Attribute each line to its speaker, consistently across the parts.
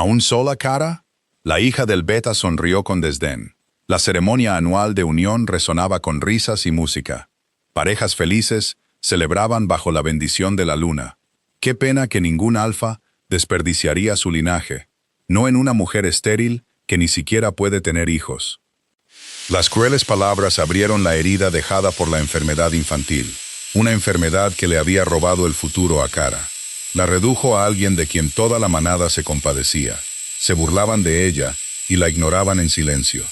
Speaker 1: ¿Aún sola, Cara? La hija del Beta sonrió con desdén. La ceremonia anual de unión resonaba con risas y música. Parejas felices celebraban bajo la bendición de la luna. Qué pena que ningún alfa desperdiciaría su linaje, no en una mujer estéril que ni siquiera puede tener hijos. Las crueles palabras abrieron la herida dejada por la enfermedad infantil, una enfermedad que le había robado el futuro a Cara. La redujo a alguien de quien toda la manada se compadecía. Se burlaban de ella y la ignoraban en silencio.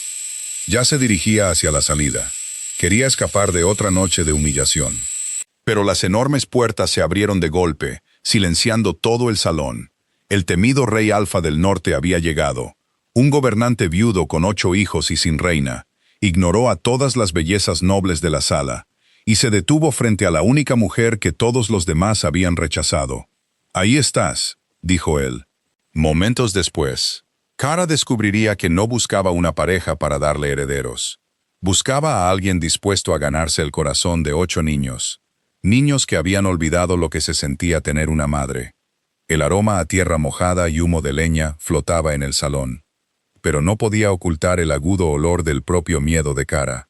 Speaker 1: Ya se dirigía hacia la salida. Quería escapar de otra noche de humillación. Pero las enormes puertas se abrieron de golpe, silenciando todo el salón. El temido rey Alfa del Norte había llegado. Un gobernante viudo con 8 hijos y sin reina. Ignoró a todas las bellezas nobles de la sala, y se detuvo frente a la única mujer que todos los demás habían rechazado. «Ahí estás», dijo él. Momentos después, Cara descubriría que no buscaba una pareja para darle herederos. Buscaba a alguien dispuesto a ganarse el corazón de 8 niños. Niños que habían olvidado lo que se sentía tener una madre. El aroma a tierra mojada y humo de leña flotaba en el salón, pero no podía ocultar el agudo olor del propio miedo de Cara.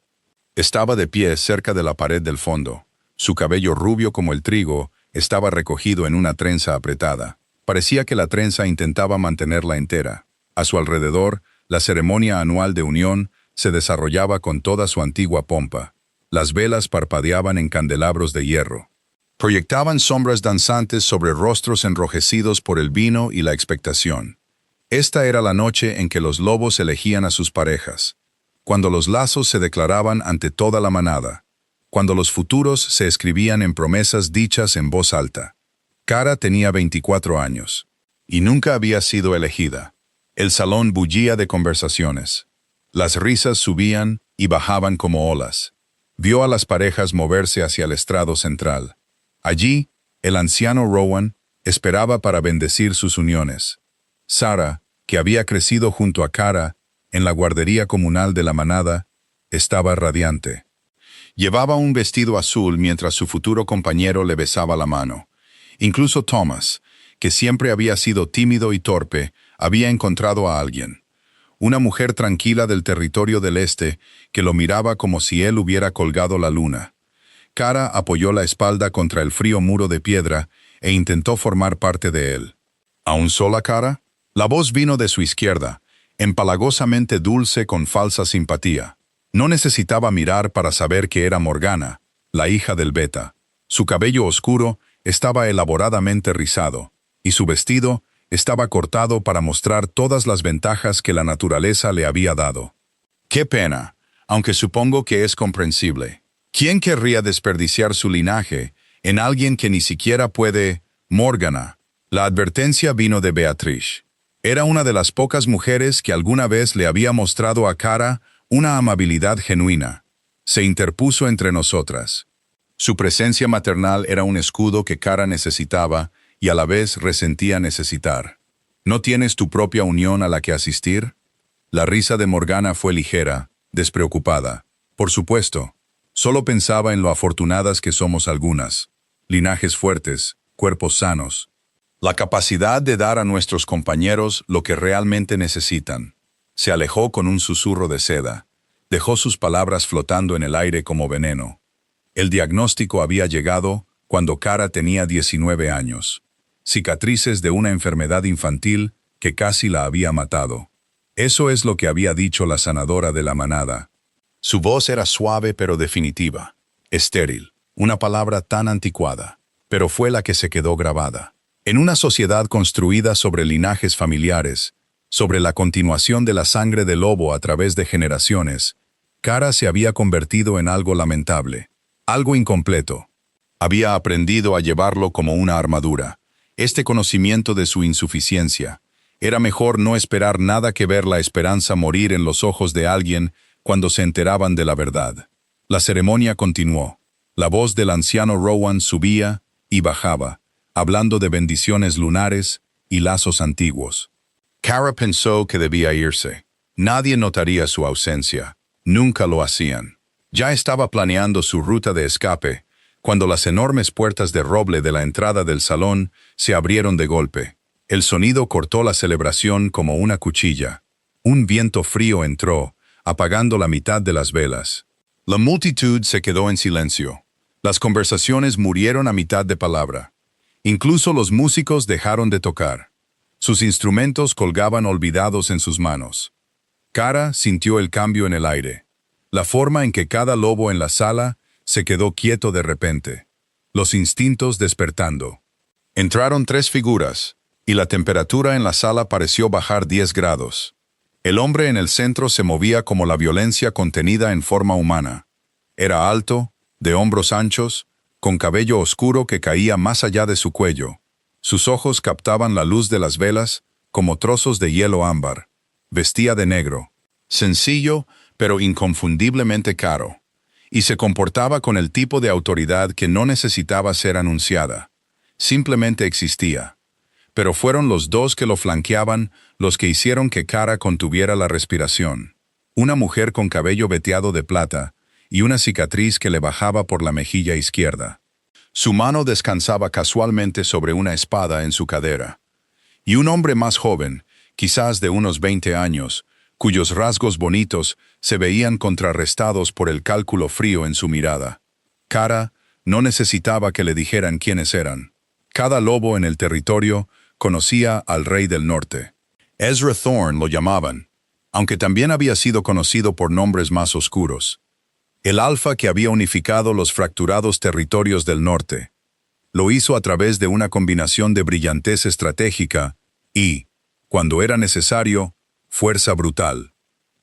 Speaker 1: Estaba de pie cerca de la pared del fondo. Su cabello rubio como el trigo estaba recogido en una trenza apretada. Parecía que la trenza intentaba mantenerla entera. A su alrededor, la ceremonia anual de unión se desarrollaba con toda su antigua pompa. Las velas parpadeaban en candelabros de hierro. Proyectaban sombras danzantes sobre rostros enrojecidos por el vino y la expectación. Esta era la noche en que los lobos elegían a sus parejas, cuando los lazos se declaraban ante toda la manada, cuando los futuros se escribían en promesas dichas en voz alta. Cara tenía 24 años, y nunca había sido elegida. El salón bullía de conversaciones. Las risas subían y bajaban como olas. Vio a las parejas moverse hacia el estrado central. Allí, el anciano Rowan esperaba para bendecir sus uniones. Sara, que había crecido junto a Cara en la guardería comunal de la manada, estaba radiante. Llevaba un vestido azul mientras su futuro compañero le besaba la mano. Incluso Thomas, que siempre había sido tímido y torpe, había encontrado a alguien. Una mujer tranquila del territorio del este que lo miraba como si él hubiera colgado la luna. Cara apoyó la espalda contra el frío muro de piedra e intentó formar parte de él. ¿Aún sola, Cara? La voz vino de su izquierda, empalagosamente dulce con falsa simpatía. No necesitaba mirar para saber que era Morgana, la hija del Beta. Su cabello oscuro estaba elaboradamente rizado, y su vestido estaba cortado para mostrar todas las ventajas que la naturaleza le había dado. ¡Qué pena! Aunque supongo que es comprensible. ¿Quién querría desperdiciar su linaje en alguien que ni siquiera puede... Morgana. La advertencia vino de Beatriz. Era una de las pocas mujeres que alguna vez le había mostrado a Cara una amabilidad genuina. Se interpuso entre nosotras. Su presencia maternal era un escudo que Cara necesitaba y a la vez resentía necesitar. ¿No tienes tu propia unión a la que asistir? La risa de Morgana fue ligera, despreocupada. Por supuesto, solo pensaba en lo afortunadas que somos algunas. Linajes fuertes, cuerpos sanos. La capacidad de dar a nuestros compañeros lo que realmente necesitan. Se alejó con un susurro de seda. Dejó sus palabras flotando en el aire como veneno. El diagnóstico había llegado cuando Cara tenía 19 años. Cicatrices de una enfermedad infantil que casi la había matado. Eso es lo que había dicho la sanadora de la manada. Su voz era suave pero definitiva. Estéril, una palabra tan anticuada, pero fue la que se quedó grabada. En una sociedad construida sobre linajes familiares, sobre la continuación de la sangre del lobo a través de generaciones, Cara se había convertido en algo lamentable, algo incompleto. Había aprendido a llevarlo como una armadura. Este conocimiento de su insuficiencia. Era mejor no esperar nada que ver la esperanza morir en los ojos de alguien cuando se enteraban de la verdad. La ceremonia continuó. La voz del anciano Rowan subía y bajaba, hablando de bendiciones lunares y lazos antiguos. Cara pensó que debía irse. Nadie notaría su ausencia. Nunca lo hacían. Ya estaba planeando su ruta de escape, cuando las enormes puertas de roble de la entrada del salón se abrieron de golpe. El sonido cortó la celebración como una cuchilla. Un viento frío entró, apagando la mitad de las velas. La multitud se quedó en silencio. Las conversaciones murieron a mitad de palabra. Incluso los músicos dejaron de tocar. Sus instrumentos colgaban olvidados en sus manos. Cara sintió el cambio en el aire. La forma en que cada lobo en la sala se quedó quieto de repente. Los instintos despertando. Entraron 3 figuras, y la temperatura en la sala pareció bajar 10 grados. El hombre en el centro se movía como la violencia contenida en forma humana. Era alto, de hombros anchos, con cabello oscuro que caía más allá de su cuello. Sus ojos captaban la luz de las velas como trozos de hielo ámbar. Vestía de negro, sencillo pero inconfundiblemente caro, y se comportaba con el tipo de autoridad que no necesitaba ser anunciada. Simplemente existía. Pero fueron los dos que lo flanqueaban los que hicieron que Cara contuviera la respiración. Una mujer con cabello veteado de plata y una cicatriz que le bajaba por la mejilla izquierda. Su mano descansaba casualmente sobre una espada en su cadera. Y un hombre más joven, quizás de unos 20 años, cuyos rasgos bonitos se veían contrarrestados por el cálculo frío en su mirada. Cara no necesitaba que le dijeran quiénes eran. Cada lobo en el territorio conocía al Rey del Norte. Ezra Thorne lo llamaban, aunque también había sido conocido por nombres más oscuros. El Alfa que había unificado los fracturados territorios del norte. Lo hizo a través de una combinación de brillantez estratégica y, cuando era necesario, fuerza brutal.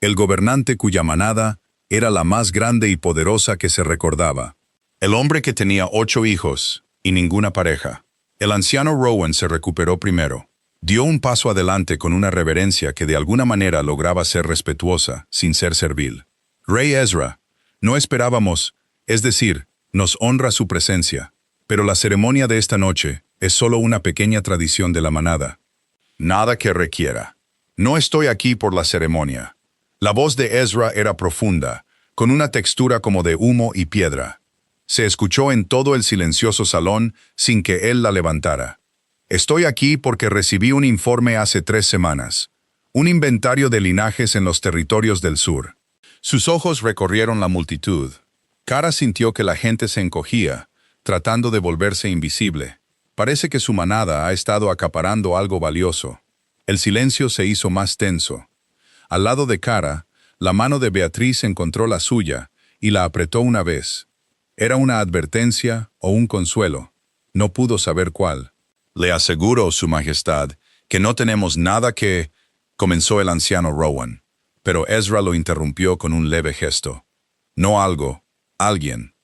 Speaker 1: El gobernante cuya manada era la más grande y poderosa que se recordaba. El hombre que tenía 8 hijos y ninguna pareja. El anciano Rowan se recuperó primero. Dio un paso adelante con una reverencia que de alguna manera lograba ser respetuosa, sin ser servil. Rey Ezra, no esperábamos, es decir, nos honra su presencia, pero la ceremonia de esta noche es solo una pequeña tradición de la manada. Nada que requiera. No estoy aquí por la ceremonia. La voz de Ezra era profunda, con una textura como de humo y piedra. Se escuchó en todo el silencioso salón sin que él la levantara. Estoy aquí porque recibí un informe hace 3 semanas. Un inventario de linajes en los territorios del sur. Sus ojos recorrieron la multitud. Cara sintió que la gente se encogía, tratando de volverse invisible. Parece que su manada ha estado acaparando algo valioso. El silencio se hizo más tenso. Al lado de Cara, la mano de Beatriz encontró la suya y la apretó una vez. ¿Era una advertencia o un consuelo? No pudo saber cuál. Le aseguro, Su Majestad, que no tenemos nada que... comenzó el anciano Rowan. Pero Ezra lo interrumpió con un leve gesto. No algo, alguien.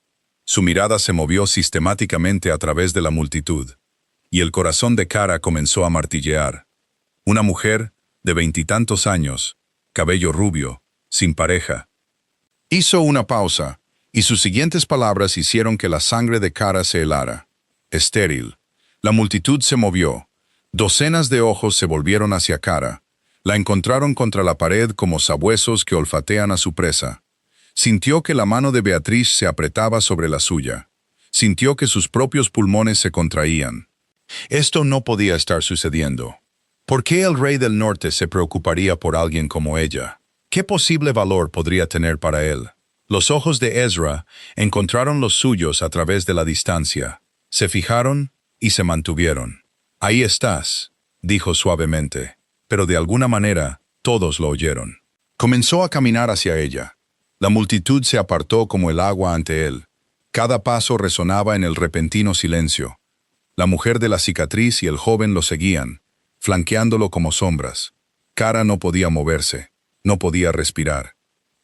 Speaker 1: Su mirada se movió sistemáticamente a través de la multitud, y el corazón de Cara comenzó a martillear. Una mujer, de 20 y tantos años, cabello rubio, sin pareja. Hizo una pausa, y sus siguientes palabras hicieron que la sangre de Cara se helara. Estéril. La multitud se movió. Docenas de ojos se volvieron hacia Cara. La encontraron contra la pared como sabuesos que olfatean a su presa. Sintió que la mano de Beatriz se apretaba sobre la suya. Sintió que sus propios pulmones se contraían. Esto no podía estar sucediendo. ¿Por qué el Rey del Norte se preocuparía por alguien como ella? ¿Qué posible valor podría tener para él? Los ojos de Ezra encontraron los suyos a través de la distancia. Se fijaron y se mantuvieron. «Ahí estás», dijo suavemente, pero de alguna manera todos lo oyeron. Comenzó a caminar hacia ella. La multitud se apartó como el agua ante él. Cada paso resonaba en el repentino silencio. La mujer de la cicatriz y el joven lo seguían, flanqueándolo como sombras. Cara no podía moverse, no podía respirar.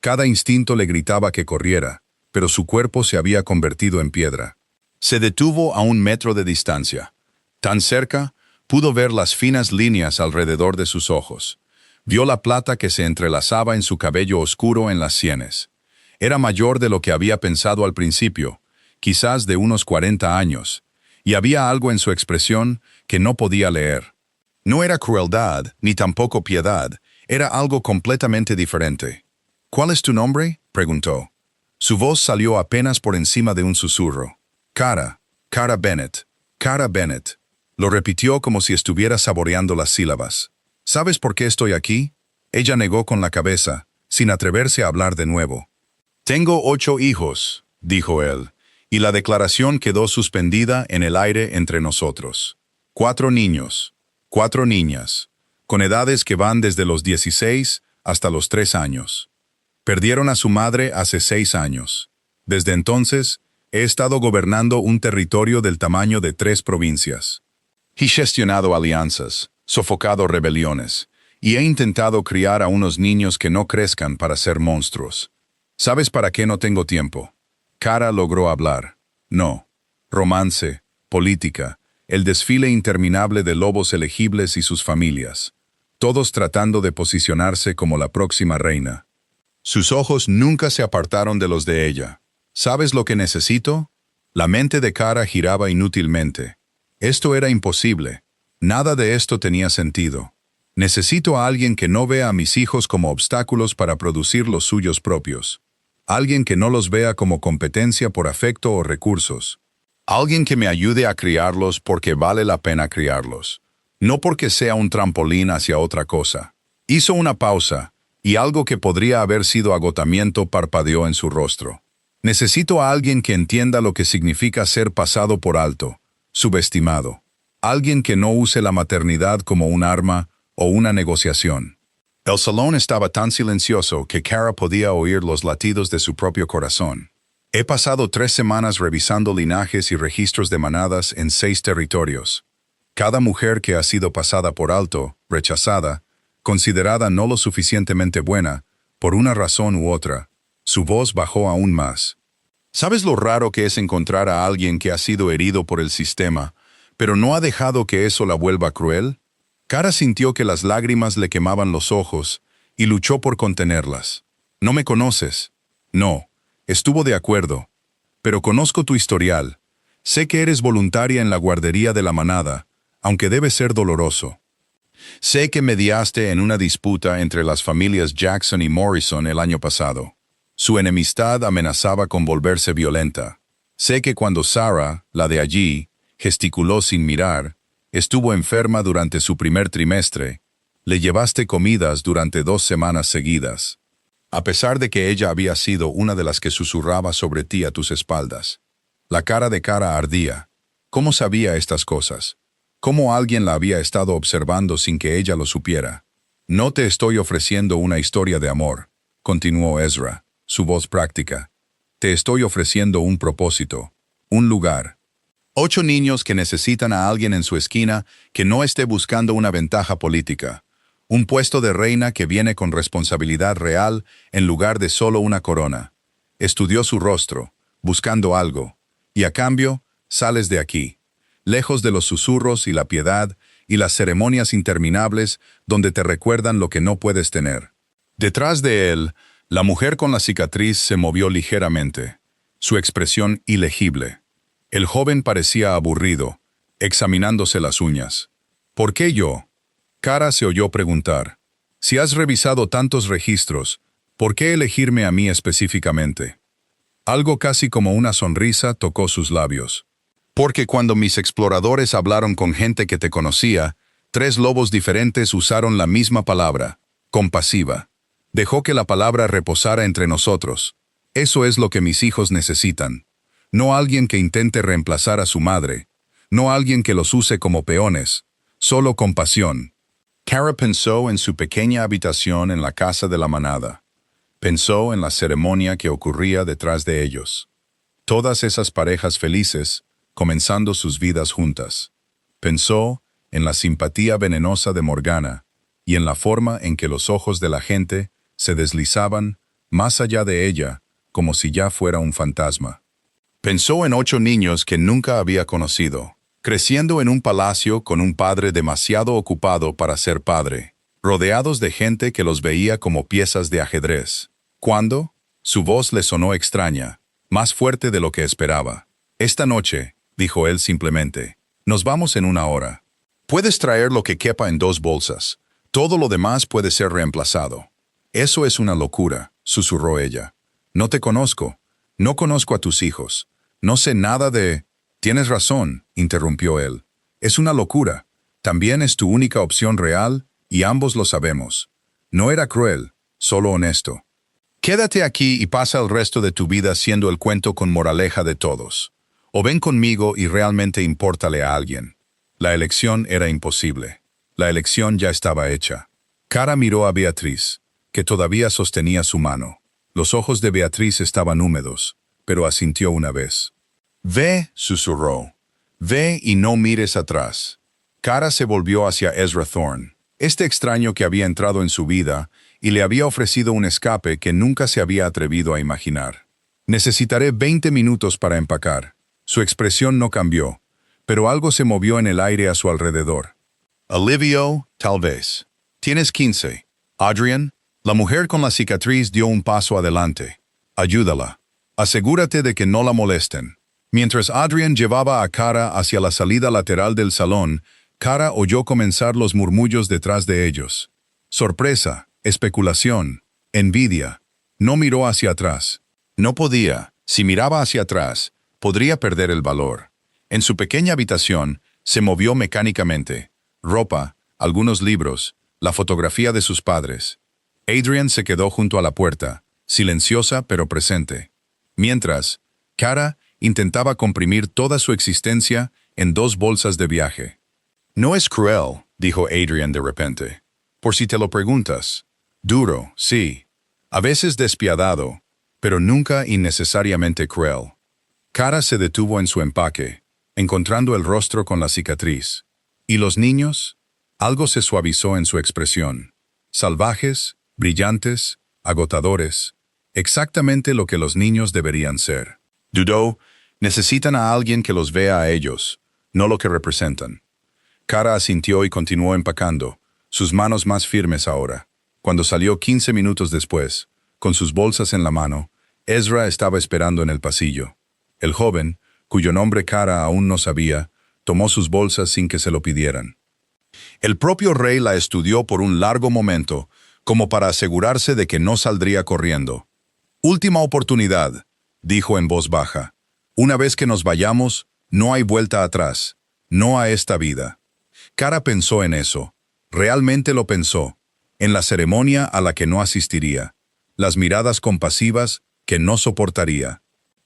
Speaker 1: Cada instinto le gritaba que corriera, pero su cuerpo se había convertido en piedra. Se detuvo a 1 metro de distancia. Tan cerca, pudo ver las finas líneas alrededor de sus ojos. Vio la plata que se entrelazaba en su cabello oscuro en las sienes. Era mayor de lo que había pensado al principio, quizás de unos 40 años, y había algo en su expresión que no podía leer. No era crueldad, ni tampoco piedad, era algo completamente diferente. «¿Cuál es tu nombre?», preguntó. Su voz salió apenas por encima de un susurro. «Cara, Cara Bennett, Cara Bennett». Lo repitió como si estuviera saboreando las sílabas. ¿Sabes por qué estoy aquí? Ella negó con la cabeza, sin atreverse a hablar de nuevo. Tengo 8 hijos, dijo él, y la declaración quedó suspendida en el aire entre nosotros. 4 niños, 4 niñas, con edades que van desde los 16 hasta los 3 años. Perdieron a su madre hace 6 años. Desde entonces, he estado gobernando un territorio del tamaño de 3 provincias. He gestionado alianzas, sofocado rebeliones, y he intentado criar a unos niños que no crezcan para ser monstruos. ¿Sabes para qué no tengo tiempo? Kara logró hablar. No. Romance, política, el desfile interminable de lobos elegibles y sus familias, todos tratando de posicionarse como la próxima reina. Sus ojos nunca se apartaron de los de ella. ¿Sabes lo que necesito? La mente de Kara giraba inútilmente. Esto era imposible. Nada de esto tenía sentido. Necesito a alguien que no vea a mis hijos como obstáculos para producir los suyos propios. Alguien que no los vea como competencia por afecto o recursos. Alguien que me ayude a criarlos porque vale la pena criarlos. No porque sea un trampolín hacia otra cosa. Hizo una pausa, y algo que podría haber sido agotamiento parpadeó en su rostro. Necesito a alguien que entienda lo que significa ser pasado por alto, subestimado. Alguien que no use la maternidad como un arma o una negociación. El salón estaba tan silencioso que Kara podía oír los latidos de su propio corazón. He pasado 3 semanas revisando linajes y registros de manadas en 6 territorios. Cada mujer que ha sido pasada por alto, rechazada, considerada no lo suficientemente buena, por una razón u otra, su voz bajó aún más. ¿Sabes lo raro que es encontrar a alguien que ha sido herido por el sistema, pero no ha dejado que eso la vuelva cruel? Kara sintió que las lágrimas le quemaban los ojos y luchó por contenerlas. ¿No me conoces? No, estuvo de acuerdo. Pero conozco tu historial. Sé que eres voluntaria en la guardería de la manada, aunque debe ser doloroso. Sé que mediaste en una disputa entre las familias Jackson y Morrison el año pasado. Su enemistad amenazaba con volverse violenta. Sé que cuando Sarah, la de allí, gesticuló sin mirar, estuvo enferma durante su primer trimestre, le llevaste comidas durante 2 semanas seguidas, a pesar de que ella había sido una de las que susurraba sobre ti a tus espaldas. La cara de Kara ardía. ¿Cómo sabía estas cosas? ¿Cómo alguien la había estado observando sin que ella lo supiera? No te estoy ofreciendo una historia de amor, continuó Ezra, su voz práctica. Te estoy ofreciendo un propósito, un lugar. 8 niños que necesitan a alguien en su esquina que no esté buscando una ventaja política. Un puesto de reina que viene con responsabilidad real en lugar de solo una corona. Estudió su rostro, buscando algo, y a cambio, sales de aquí, lejos de los susurros y la piedad y las ceremonias interminables donde te recuerdan lo que no puedes tener. Detrás de él, la mujer con la cicatriz se movió ligeramente, su expresión ilegible. El joven parecía aburrido, examinándose las uñas. ¿Por qué yo? Kara se oyó preguntar. Si has revisado tantos registros, ¿por qué elegirme a mí específicamente? Algo casi como una sonrisa tocó sus labios. Porque cuando mis exploradores hablaron con gente que te conocía, 3 lobos diferentes usaron la misma palabra, compasiva. Dejó que la palabra reposara entre nosotros. Eso es lo que mis hijos necesitan. No alguien que intente reemplazar a su madre, no alguien que los use como peones, solo compasión. Kara pensó en su pequeña habitación en la casa de la manada. Pensó en la ceremonia que ocurría detrás de ellos. Todas esas parejas felices, comenzando sus vidas juntas. Pensó en la simpatía venenosa de Morgana y en la forma en que los ojos de la gente se deslizaban más allá de ella, como si ya fuera un fantasma. Pensó en 8 niños que nunca había conocido, creciendo en un palacio con un padre demasiado ocupado para ser padre, rodeados de gente que los veía como piezas de ajedrez. ¿Cuándo? Su voz le sonó extraña, más fuerte de lo que esperaba. Esta noche, dijo él simplemente, nos vamos en 1 hora. Puedes traer lo que quepa en 2 bolsas. Todo lo demás puede ser reemplazado. Eso es una locura, susurró ella. No te conozco. No conozco a tus hijos. No sé nada de... Tienes razón, interrumpió él. Es una locura. También es tu única opción real, y ambos lo sabemos. No era cruel, solo honesto. Quédate aquí y pasa el resto de tu vida siendo el cuento con moraleja de todos. O ven conmigo y realmente impórtale a alguien. La elección era imposible. La elección ya estaba hecha. Kara miró a Beatriz, que todavía sostenía su mano. Los ojos de Beatriz estaban húmedos, pero asintió una vez. «Ve», susurró. «Ve y no mires atrás». Kara se volvió hacia Ezra Thorne, este extraño que había entrado en su vida y le había ofrecido un escape que nunca se había atrevido a imaginar. «Necesitaré 20 minutos para empacar». Su expresión no cambió, pero algo se movió en el aire a su alrededor. «Olivio, tal vez. Tienes 15. Adrian». La mujer con la cicatriz dio un paso adelante. «Ayúdala. Asegúrate de que no la molesten». Mientras Adrian llevaba a Kara hacia la salida lateral del salón, Kara oyó comenzar los murmullos detrás de ellos. Sorpresa, especulación, envidia. No miró hacia atrás. No podía. Si miraba hacia atrás, podría perder el valor. En su pequeña habitación, se movió mecánicamente. Ropa, algunos libros, la fotografía de sus padres. Adrian se quedó junto a la puerta, silenciosa pero presente. Mientras, Kara intentaba comprimir toda su existencia en 2 bolsas de viaje. «No es cruel», dijo Adrian de repente. «Por si te lo preguntas. Duro, sí. A veces despiadado, pero nunca innecesariamente cruel». Kara se detuvo en su empaque, encontrando el rostro con la cicatriz. ¿Y los niños? Algo se suavizó en su expresión. Salvajes, brillantes, agotadores. Exactamente lo que los niños deberían ser. Dudó. Necesitan a alguien que los vea a ellos, no lo que representan. Kara asintió y continuó empacando, sus manos más firmes ahora. Cuando salió 15 minutos después, con sus bolsas en la mano, Ezra estaba esperando en el pasillo. El joven, cuyo nombre Kara aún no sabía, tomó sus bolsas sin que se lo pidieran. El propio rey la estudió por un largo momento, como para asegurarse de que no saldría corriendo. «Última oportunidad», dijo en voz baja. «Una vez que nos vayamos, no hay vuelta atrás, no a esta vida». Kara pensó en eso, realmente lo pensó, en la ceremonia a la que no asistiría, las miradas compasivas que no soportaría,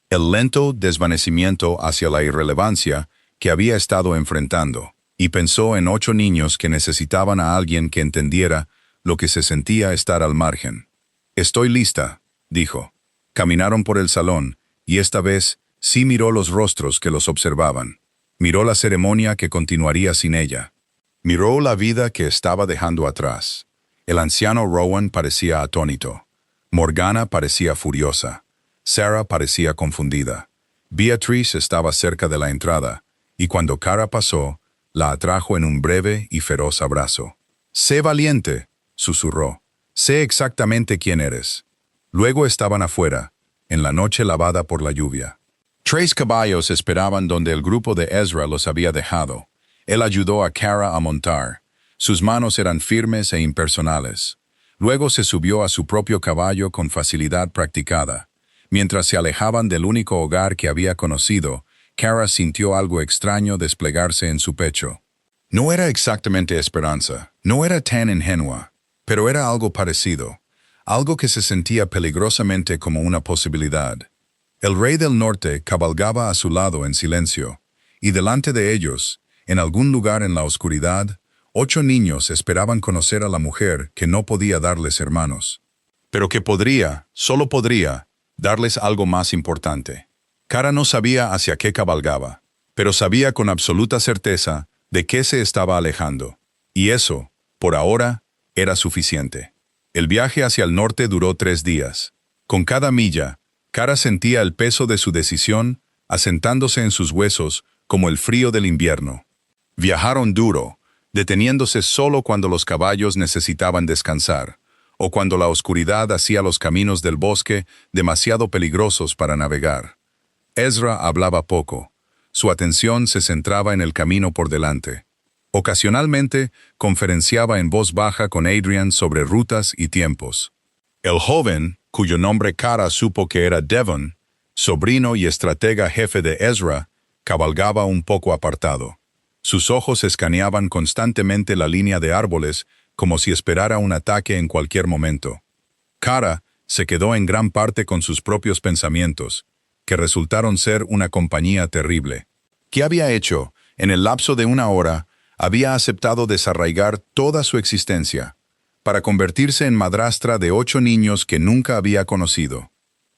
Speaker 1: el lento desvanecimiento hacia la irrelevancia que había estado enfrentando, y pensó en 8 niños que necesitaban a alguien que entendiera lo que se sentía estar al margen. «Estoy lista», dijo. Caminaron por el salón, y esta vez sí miró los rostros que los observaban. Miró la ceremonia que continuaría sin ella. Miró la vida que estaba dejando atrás. El anciano Rowan parecía atónito. Morgana parecía furiosa. Sarah parecía confundida. Beatriz estaba cerca de la entrada, y cuando Kara pasó, la atrajo en un breve y feroz abrazo. «Sé valiente», susurró. «Sé exactamente quién eres». Luego estaban afuera, en la noche lavada por la lluvia. 3 caballos esperaban donde el grupo de Ezra los había dejado. Él ayudó a Kara a montar. Sus manos eran firmes e impersonales. Luego se subió a su propio caballo con facilidad practicada. Mientras se alejaban del único hogar que había conocido, Kara sintió algo extraño desplegarse en su pecho. No era exactamente esperanza, no era tan ingenua, pero era algo parecido. Algo que se sentía peligrosamente como una posibilidad. El rey del norte cabalgaba a su lado en silencio, y delante de ellos, en algún lugar en la oscuridad, 8 niños esperaban conocer a la mujer que no podía darles hermanos, pero que podría, solo podría, darles algo más importante. Kara no sabía hacia qué cabalgaba, pero sabía con absoluta certeza de qué se estaba alejando, y eso, por ahora, era suficiente. El viaje hacia el norte duró 3 días. Con cada milla, Kara sentía el peso de su decisión asentándose en sus huesos como el frío del invierno. Viajaron duro, deteniéndose solo cuando los caballos necesitaban descansar, o cuando la oscuridad hacía los caminos del bosque demasiado peligrosos para navegar. Ezra hablaba poco. Su atención se centraba en el camino por delante. Ocasionalmente, conferenciaba en voz baja con Adrian sobre rutas y tiempos. El joven, cuyo nombre Kara supo que era Devon, sobrino y estratega jefe de Ezra, cabalgaba un poco apartado. Sus ojos escaneaban constantemente la línea de árboles como si esperara un ataque en cualquier momento. Kara se quedó en gran parte con sus propios pensamientos, que resultaron ser una compañía terrible. ¿Qué había hecho? En el lapso de una hora, había aceptado desarraigar toda su existencia, para convertirse en madrastra de 8 niños que nunca había conocido,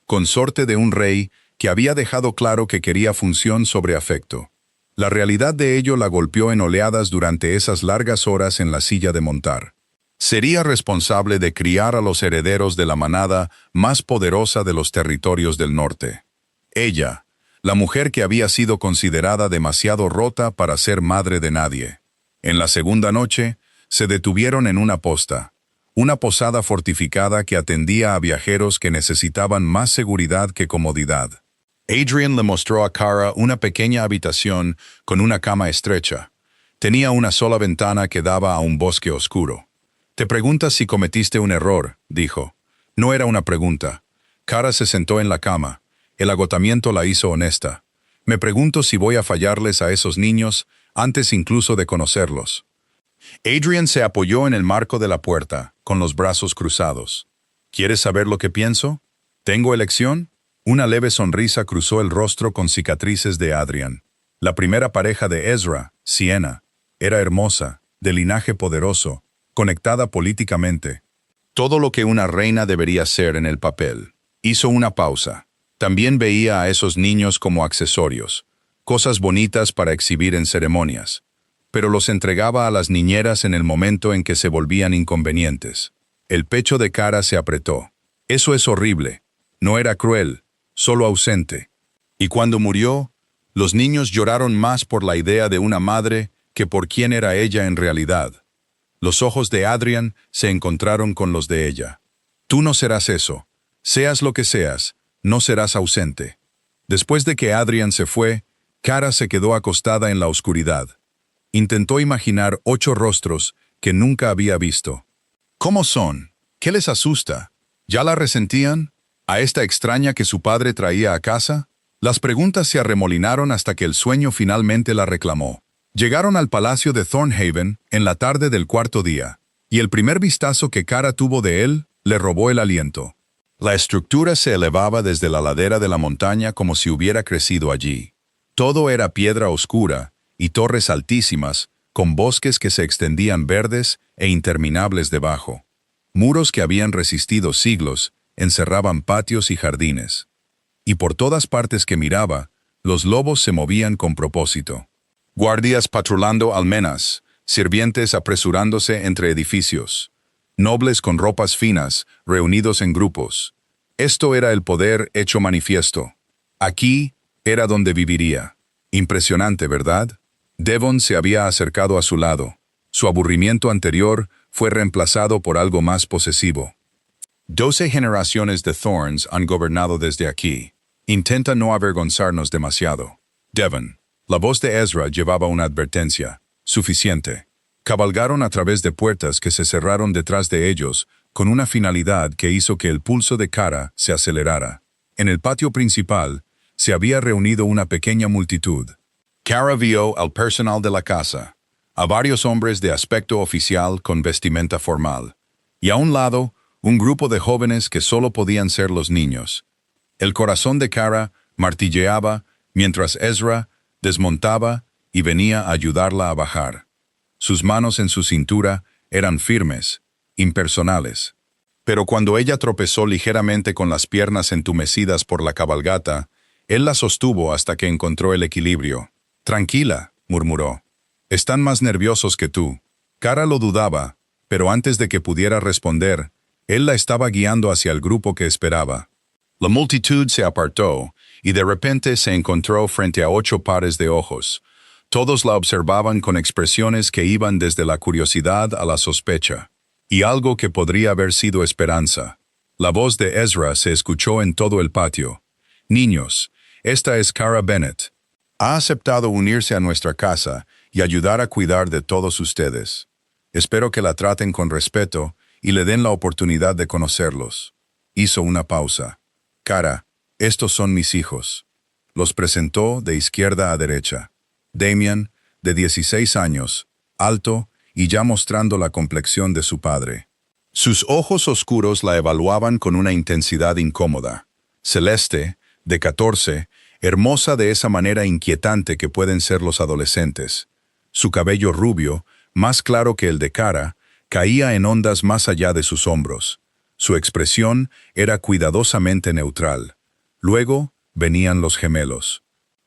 Speaker 1: consorte de un rey que había dejado claro que quería función sobre afecto. La realidad de ello la golpeó en oleadas durante esas largas horas en la silla de montar. Sería responsable de criar a los herederos de la manada más poderosa de los territorios del norte. Ella, la mujer que había sido considerada demasiado rota para ser madre de nadie. En la segunda noche, se detuvieron en una posta, una posada fortificada que atendía a viajeros que necesitaban más seguridad que comodidad. Adrian le mostró a Kara una pequeña habitación con una cama estrecha. Tenía una sola ventana que daba a un bosque oscuro. «Te preguntas si cometiste un error», dijo. No era una pregunta. Kara se sentó en la cama. El agotamiento la hizo honesta. «Me pregunto si voy a fallarles a esos niños antes incluso de conocerlos». Adrian se apoyó en el marco de la puerta, con los brazos cruzados. «¿Quieres saber lo que pienso? ¿Tengo elección?» Una leve sonrisa cruzó el rostro con cicatrices de Adrian. La primera pareja de Ezra, Sienna, era hermosa, de linaje poderoso, conectada políticamente. Todo lo que una reina debería ser en el papel. Hizo una pausa. También veía a esos niños como accesorios, cosas bonitas para exhibir en ceremonias, pero los entregaba a las niñeras en el momento en que se volvían inconvenientes. El pecho de Kara se apretó. Eso es horrible. No era cruel, solo ausente. Y cuando murió, los niños lloraron más por la idea de una madre que por quién era ella en realidad. Los ojos de Adrian se encontraron con los de ella. Tú no serás eso. Seas lo que seas, no serás ausente. Después de que Adrian se fue, Kara se quedó acostada en la oscuridad. Intentó imaginar 8 rostros que nunca había visto. ¿Cómo son? ¿Qué les asusta? ¿Ya la resentían? ¿A esta extraña que su padre traía a casa? Las preguntas se arremolinaron hasta que el sueño finalmente la reclamó. Llegaron al palacio de Thornhaven en la tarde del 4.º día, y el primer vistazo que Kara tuvo de él le robó el aliento. La estructura se elevaba desde la ladera de la montaña como si hubiera crecido allí. Todo era piedra oscura y torres altísimas, con bosques que se extendían verdes e interminables debajo. Muros que habían resistido siglos encerraban patios y jardines. Y por todas partes que miraba, los lobos se movían con propósito. Guardias patrulando almenas, sirvientes apresurándose entre edificios, nobles con ropas finas, reunidos en grupos. Esto era el poder hecho manifiesto. Aquí era donde viviría. Impresionante, ¿verdad? Devon se había acercado a su lado. Su aburrimiento anterior fue reemplazado por algo más posesivo. 12 generaciones de Thorns han gobernado desde aquí. Intenta no avergonzarnos demasiado. Devon. La voz de Ezra llevaba una advertencia. Suficiente. Cabalgaron a través de puertas que se cerraron detrás de ellos, con una finalidad que hizo que el pulso de Kara se acelerara. En el patio principal, se había reunido una pequeña multitud. Kara vio al personal de la casa, a varios hombres de aspecto oficial con vestimenta formal, y a un lado, un grupo de jóvenes que solo podían ser los niños. El corazón de Kara martilleaba mientras Ezra desmontaba y venía a ayudarla a bajar. Sus manos en su cintura eran firmes, impersonales. Pero cuando ella tropezó ligeramente con las piernas entumecidas por la cabalgata, él la sostuvo hasta que encontró el equilibrio. «Tranquila», murmuró. «Están más nerviosos que tú». Kara lo dudaba, pero antes de que pudiera responder, él la estaba guiando hacia el grupo que esperaba. La multitud se apartó, y de repente se encontró frente a 8 pares de ojos. Todos la observaban con expresiones que iban desde la curiosidad a la sospecha, y algo que podría haber sido esperanza. La voz de Ezra se escuchó en todo el patio. «Niños, esta es Kara Bennett. Ha aceptado unirse a nuestra casa y ayudar a cuidar de todos ustedes. Espero que la traten con respeto y le den la oportunidad de conocerlos». Hizo una pausa. «Kara, estos son mis hijos». Los presentó de izquierda a derecha. Damien, de 16 años, alto y ya mostrando la complexión de su padre. Sus ojos oscuros la evaluaban con una intensidad incómoda. Celeste, de 14, hermosa de esa manera inquietante que pueden ser los adolescentes. Su cabello rubio, más claro que el de Kara, caía en ondas más allá de sus hombros. Su expresión era cuidadosamente neutral. Luego venían los gemelos.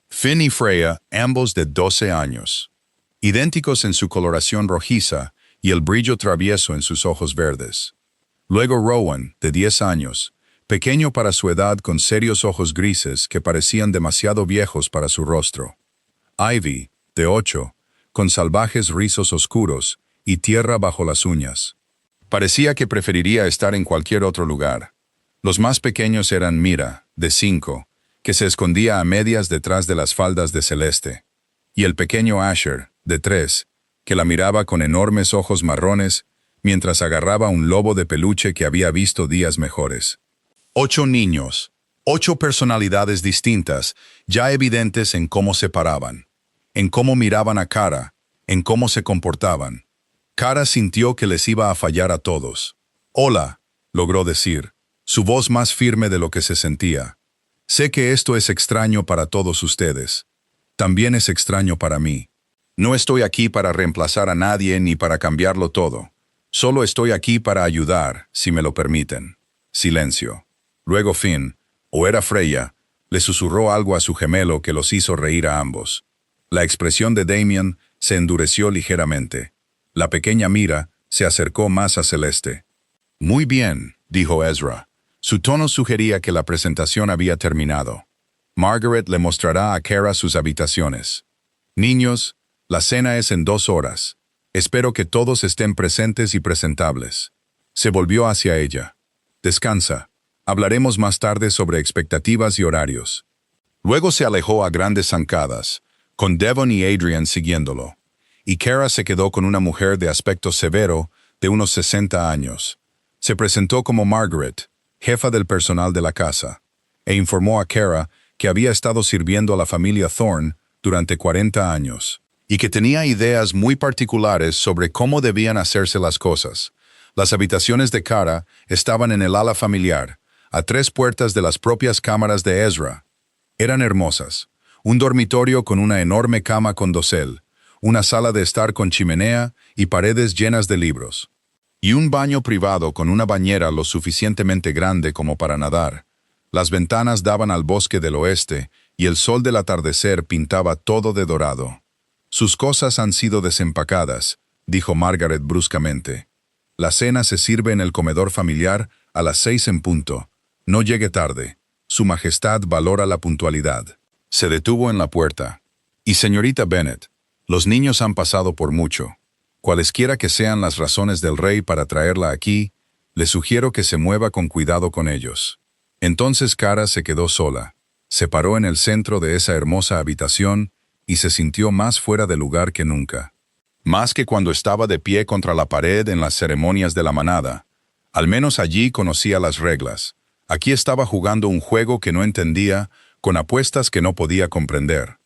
Speaker 1: Finn y Freya, ambos de 12 años. Idénticos en su coloración rojiza y el brillo travieso en sus ojos verdes. Luego Rowan, de 10 años, pequeño para su edad con serios ojos grises que parecían demasiado viejos para su rostro. Ivy, de 8, con salvajes rizos oscuros y tierra bajo las uñas. Parecía que preferiría estar en cualquier otro lugar. Los más pequeños eran Mira, de 5, que se escondía a medias detrás de las faldas de Celeste, y el pequeño Asher, de 3, que la miraba con enormes ojos marrones mientras agarraba un lobo de peluche que había visto días mejores. 8 niños, 8 personalidades distintas, ya evidentes en cómo se paraban, en cómo miraban a Kara, en cómo se comportaban. Kara sintió que les iba a fallar a todos. «Hola», logró decir, su voz más firme de lo que se sentía. «Sé que esto es extraño para todos ustedes. También es extraño para mí. No estoy aquí para reemplazar a nadie ni para cambiarlo todo. Solo estoy aquí para ayudar, si me lo permiten». Silencio. Luego Finn, o era Freya, le susurró algo a su gemelo que los hizo reír a ambos. La expresión de Damien se endureció ligeramente. La pequeña Mira se acercó más a Celeste. «Muy bien», dijo Ezra. Su tono sugería que la presentación había terminado. Margaret le mostrará a Kara sus habitaciones. «Niños, la cena es en 2 horas. Espero que todos estén presentes y presentables». Se volvió hacia ella. «Descansa. Hablaremos más tarde sobre expectativas y horarios». Luego se alejó a grandes zancadas, con Devon y Adrian siguiéndolo. Y Kara se quedó con una mujer de aspecto severo, de unos 60 años. Se presentó como Margaret, jefa del personal de la casa, e informó a Kara que había estado sirviendo a la familia Thorne durante 40 años, y que tenía ideas muy particulares sobre cómo debían hacerse las cosas. Las habitaciones de Kara estaban en el ala familiar, a 3 puertas de las propias cámaras de Ezra. Eran hermosas. Un dormitorio con una enorme cama con dosel, una sala de estar con chimenea y paredes llenas de libros. Y un baño privado con una bañera lo suficientemente grande como para nadar. Las ventanas daban al bosque del oeste y el sol del atardecer pintaba todo de dorado. «Sus cosas han sido desempacadas», dijo Margaret bruscamente. «La cena se sirve en el comedor familiar a las 6 en punto. No llegue tarde. Su Majestad valora la puntualidad». Se detuvo en la puerta. «Y señorita Bennet, los niños han pasado por mucho. Cualesquiera que sean las razones del rey para traerla aquí, le sugiero que se mueva con cuidado con ellos». Entonces Kara se quedó sola. Se paró en el centro de esa hermosa habitación y se sintió más fuera de lugar que nunca. Más que cuando estaba de pie contra la pared en las ceremonias de la manada. Al menos allí conocía las reglas. Aquí estaba jugando un juego que no entendía, con apuestas que no podía comprender.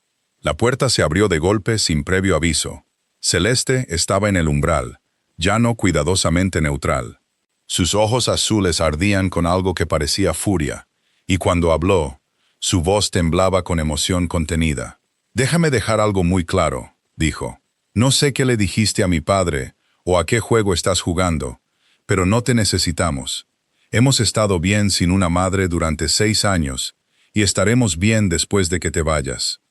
Speaker 1: La puerta se abrió de golpe sin previo aviso. Celeste estaba en el umbral, llano cuidadosamente neutral. Sus ojos azules ardían con algo que parecía furia, y cuando habló, su voz temblaba con emoción contenida. «Déjame dejar algo muy claro», dijo. «No sé qué le dijiste a mi padre o a qué juego estás jugando, pero no te necesitamos. Hemos estado bien sin una madre durante 6 años, y estaremos bien después de que te vayas».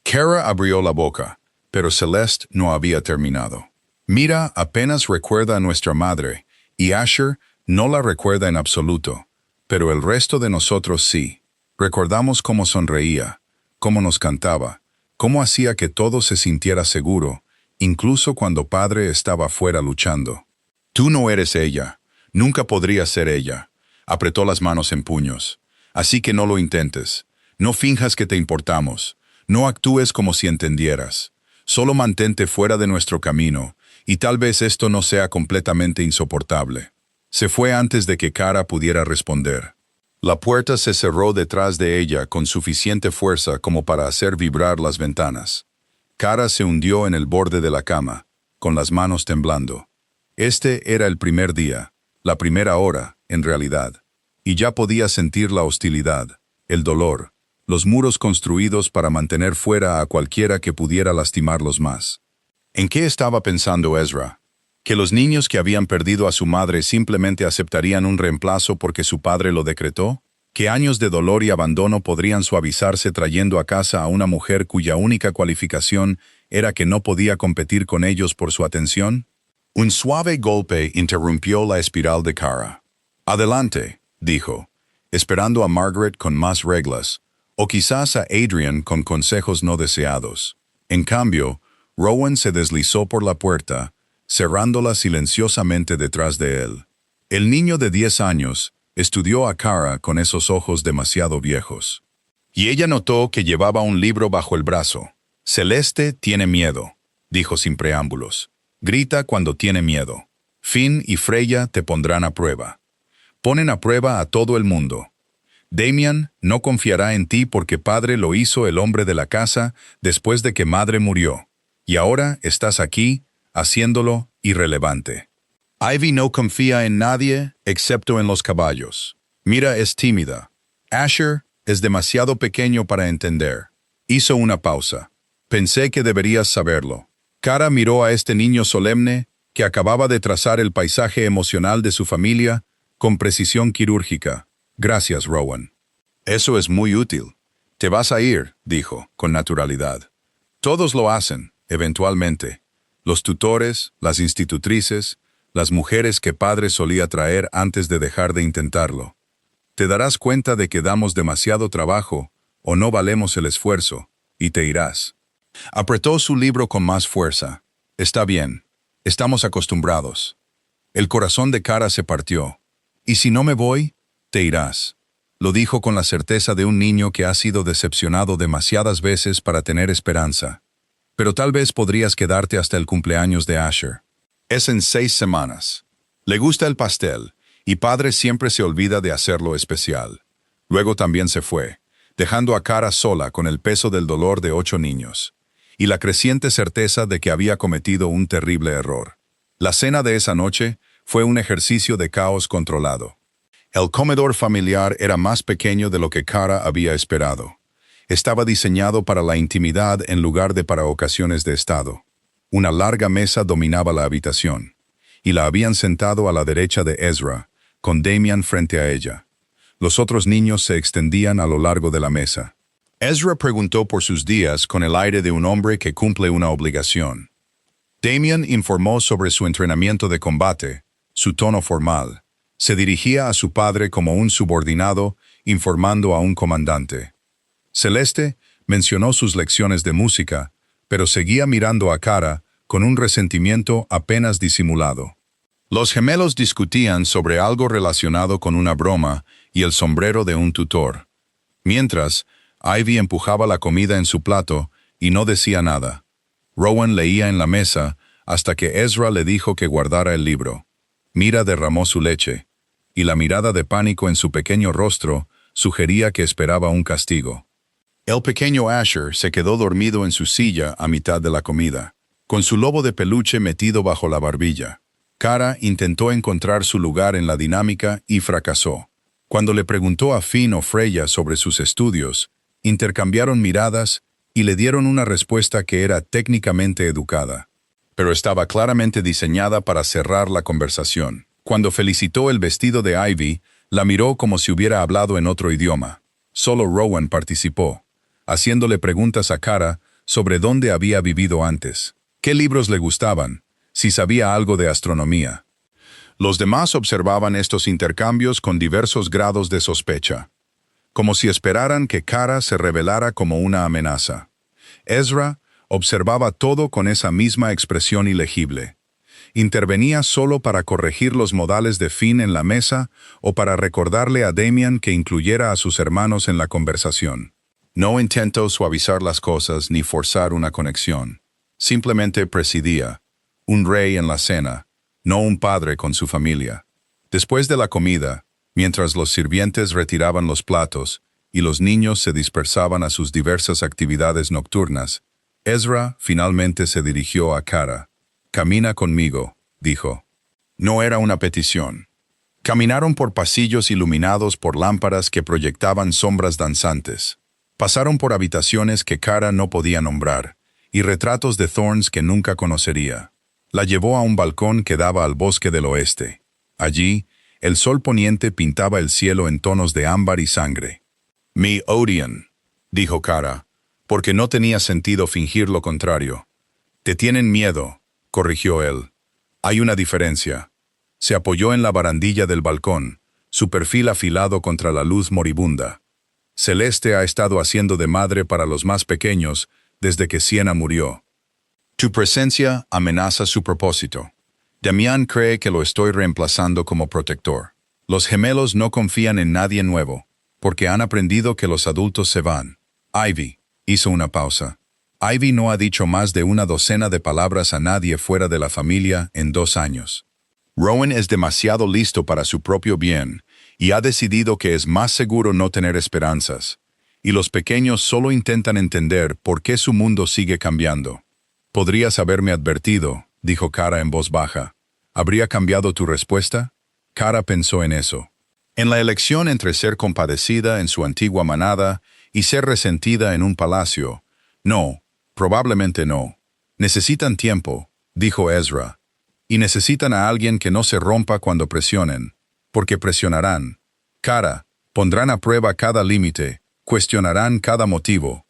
Speaker 1: Kara abrió la boca, pero Celeste no había terminado. «Mira apenas recuerda a nuestra madre, y Asher no la recuerda en absoluto, pero el resto de nosotros sí. Recordamos cómo sonreía, cómo nos cantaba, cómo hacía que todo se sintiera seguro, incluso cuando padre estaba fuera luchando. Tú no eres ella, nunca podrías ser ella». Apretó las manos en puños. «Así que no lo intentes. No finjas que te importamos. No actúes como si entendieras. Solo mantente fuera de nuestro camino, y tal vez esto no sea completamente insoportable». Se fue antes de que Kara pudiera responder. La puerta se cerró detrás de ella con suficiente fuerza como para hacer vibrar las ventanas. Kara se hundió en el borde de la cama, con las manos temblando. Este era el primer día, la primera hora, en realidad, y ya podía sentir la hostilidad, el dolor, los muros construidos para mantener fuera a cualquiera que pudiera lastimarlos más. ¿En qué estaba pensando Ezra? ¿Que los niños que habían perdido a su madre simplemente aceptarían un reemplazo porque su padre lo decretó? ¿Que años de dolor y abandono podrían suavizarse trayendo a casa a una mujer cuya única cualificación era que no podía competir con ellos por su atención? Un suave golpe interrumpió la espiral de Kara. «Adelante», dijo, esperando a Margaret con más reglas, o quizás a Adrian con consejos no deseados. En cambio, Rowan se deslizó por la puerta, cerrándola silenciosamente detrás de él. El niño de 10 años estudió a Kara con esos ojos demasiado viejos. Y ella notó que llevaba un libro bajo el brazo. «Celeste tiene miedo», dijo sin preámbulos. «Grita cuando tiene miedo. Finn y Freya te pondrán a prueba. Ponen a prueba a todo el mundo. Damian no confiará en ti porque padre lo hizo el hombre de la casa después de que madre murió. Y ahora estás aquí, haciéndolo irrelevante. Ivy no confía en nadie excepto en los caballos. Mira, es tímida. Asher es demasiado pequeño para entender». Hizo una pausa. «Pensé que deberías saberlo». Kara miró a este niño solemne que acababa de trazar el paisaje emocional de su familia con precisión quirúrgica. «Gracias, Rowan». «Eso es muy útil. Te vas a ir», dijo, con naturalidad. «Todos lo hacen, eventualmente. Los tutores, las institutrices, las mujeres que padre solía traer antes de dejar de intentarlo. Te darás cuenta de que damos demasiado trabajo o no valemos el esfuerzo, y te irás». Apretó su libro con más fuerza. «Está bien. Estamos acostumbrados». El corazón de Kara se partió. «¿Y si no me voy? Te irás». Lo dijo con la certeza de un niño que ha sido decepcionado demasiadas veces para tener esperanza. «Pero tal vez podrías quedarte hasta el cumpleaños de Asher. Es en 6 semanas. Le gusta el pastel, y padre siempre se olvida de hacerlo especial». Luego también se fue, dejando a Kara sola con el peso del dolor de 8 niños, y la creciente certeza de que había cometido un terrible error. La cena de esa noche fue un ejercicio de caos controlado. El comedor familiar era más pequeño de lo que Kara había esperado. Estaba diseñado para la intimidad en lugar de para ocasiones de estado. Una larga mesa dominaba la habitación, y la habían sentado a la derecha de Ezra, con Damian frente a ella. Los otros niños se extendían a lo largo de la mesa. Ezra preguntó por sus días con el aire de un hombre que cumple una obligación. Damian informó sobre su entrenamiento de combate, su tono formal. Se dirigía a su padre como un subordinado, informando a un comandante. Celeste mencionó sus lecciones de música, pero seguía mirando a Kara con un resentimiento apenas disimulado. Los gemelos discutían sobre algo relacionado con una broma y el sombrero de un tutor. Mientras, Ivy empujaba la comida en su plato y no decía nada. Rowan leía en la mesa hasta que Ezra le dijo que guardara el libro. Mira derramó su leche, y la mirada de pánico en su pequeño rostro sugería que esperaba un castigo. El pequeño Asher se quedó dormido en su silla a mitad de la comida, con su lobo de peluche metido bajo la barbilla. Kara intentó encontrar su lugar en la dinámica y fracasó. Cuando le preguntó a Finn o Freya sobre sus estudios, intercambiaron miradas y le dieron una respuesta que era técnicamente educada, pero estaba claramente diseñada para cerrar la conversación. Cuando felicitó el vestido de Ivy, la miró como si hubiera hablado en otro idioma. Solo Rowan participó, haciéndole preguntas a Kara sobre dónde había vivido antes, qué libros le gustaban, si sabía algo de astronomía. Los demás observaban estos intercambios con diversos grados de sospecha, como si esperaran que Kara se revelara como una amenaza. Ezra observaba todo con esa misma expresión ilegible. Intervenía solo para corregir los modales de Finn en la mesa o para recordarle a Damian que incluyera a sus hermanos en la conversación. No intentó suavizar las cosas ni forzar una conexión. Simplemente presidía, un rey en la cena, no un padre con su familia. Después de la comida, mientras los sirvientes retiraban los platos y los niños se dispersaban a sus diversas actividades nocturnas, Ezra finalmente se dirigió a Kara. «Camina conmigo», dijo. No era una petición. Caminaron por pasillos iluminados por lámparas que proyectaban sombras danzantes. Pasaron por habitaciones que Kara no podía nombrar, y retratos de Thorns que nunca conocería. La llevó a un balcón que daba al bosque del oeste. Allí, el sol poniente pintaba el cielo en tonos de ámbar y sangre. «Me odian», dijo Kara, porque no tenía sentido fingir lo contrario. «Te tienen miedo», corrigió él. «Hay una diferencia». Se apoyó en la barandilla del balcón, su perfil afilado contra la luz moribunda. Celeste ha estado haciendo de madre para los más pequeños desde que Sienna murió. Tu presencia amenaza su propósito. Damián cree que lo estoy reemplazando como protector. Los gemelos no confían en nadie nuevo, porque han aprendido que los adultos se van. Ivy hizo una pausa. Ivy no ha dicho más de una docena de palabras a nadie fuera de la familia en 2 años. Rowan es demasiado listo para su propio bien y ha decidido que es más seguro no tener esperanzas. Y los pequeños solo intentan entender por qué su mundo sigue cambiando. «Podrías haberme advertido», dijo Kara en voz baja. ¿Habría cambiado tu respuesta? Kara pensó en eso. En la elección entre ser compadecida en su antigua manada y ser resentida en un palacio. No, probablemente no. Necesitan tiempo, dijo Ezra. Y necesitan a alguien que no se rompa cuando presionen, porque presionarán. Kara, pondrán a prueba cada límite, cuestionarán cada motivo.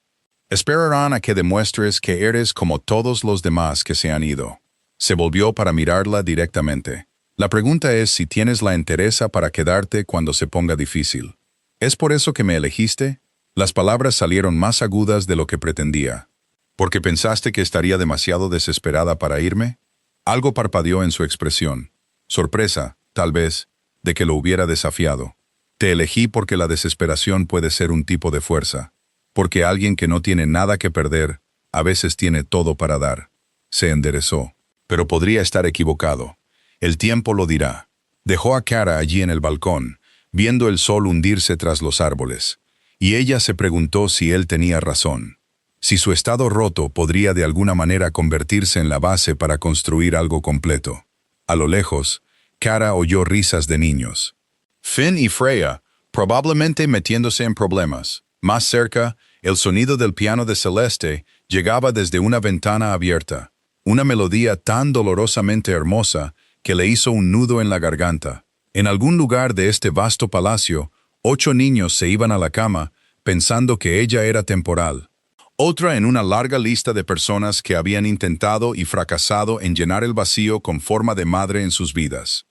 Speaker 1: Esperarán a que demuestres que eres como todos los demás que se han ido. Se volvió para mirarla directamente. La pregunta es si tienes la entereza para quedarte cuando se ponga difícil. ¿Es por eso que me elegiste? Las palabras salieron más agudas de lo que pretendía. ¿Porque pensaste que estaría demasiado desesperada para irme? Algo parpadeó en su expresión. Sorpresa, tal vez, de que lo hubiera desafiado. Te elegí porque la desesperación puede ser un tipo de fuerza. Porque alguien que no tiene nada que perder, a veces tiene todo para dar. Se enderezó. Pero podría estar equivocado. El tiempo lo dirá. Dejó a Kara allí en el balcón, viendo el sol hundirse tras los árboles. Y ella se preguntó si él tenía razón. Si su estado roto podría de alguna manera convertirse en la base para construir algo completo. A lo lejos, Kara oyó risas de niños. Finn y Freya, probablemente metiéndose en problemas. Más cerca, el sonido del piano de Celeste llegaba desde una ventana abierta. Una melodía tan dolorosamente hermosa que le hizo un nudo en la garganta. En algún lugar de este vasto palacio, 8 niños se iban a la cama pensando que ella era temporal. Otra en una larga lista de personas que habían intentado y fracasado en llenar el vacío con forma de madre en sus vidas.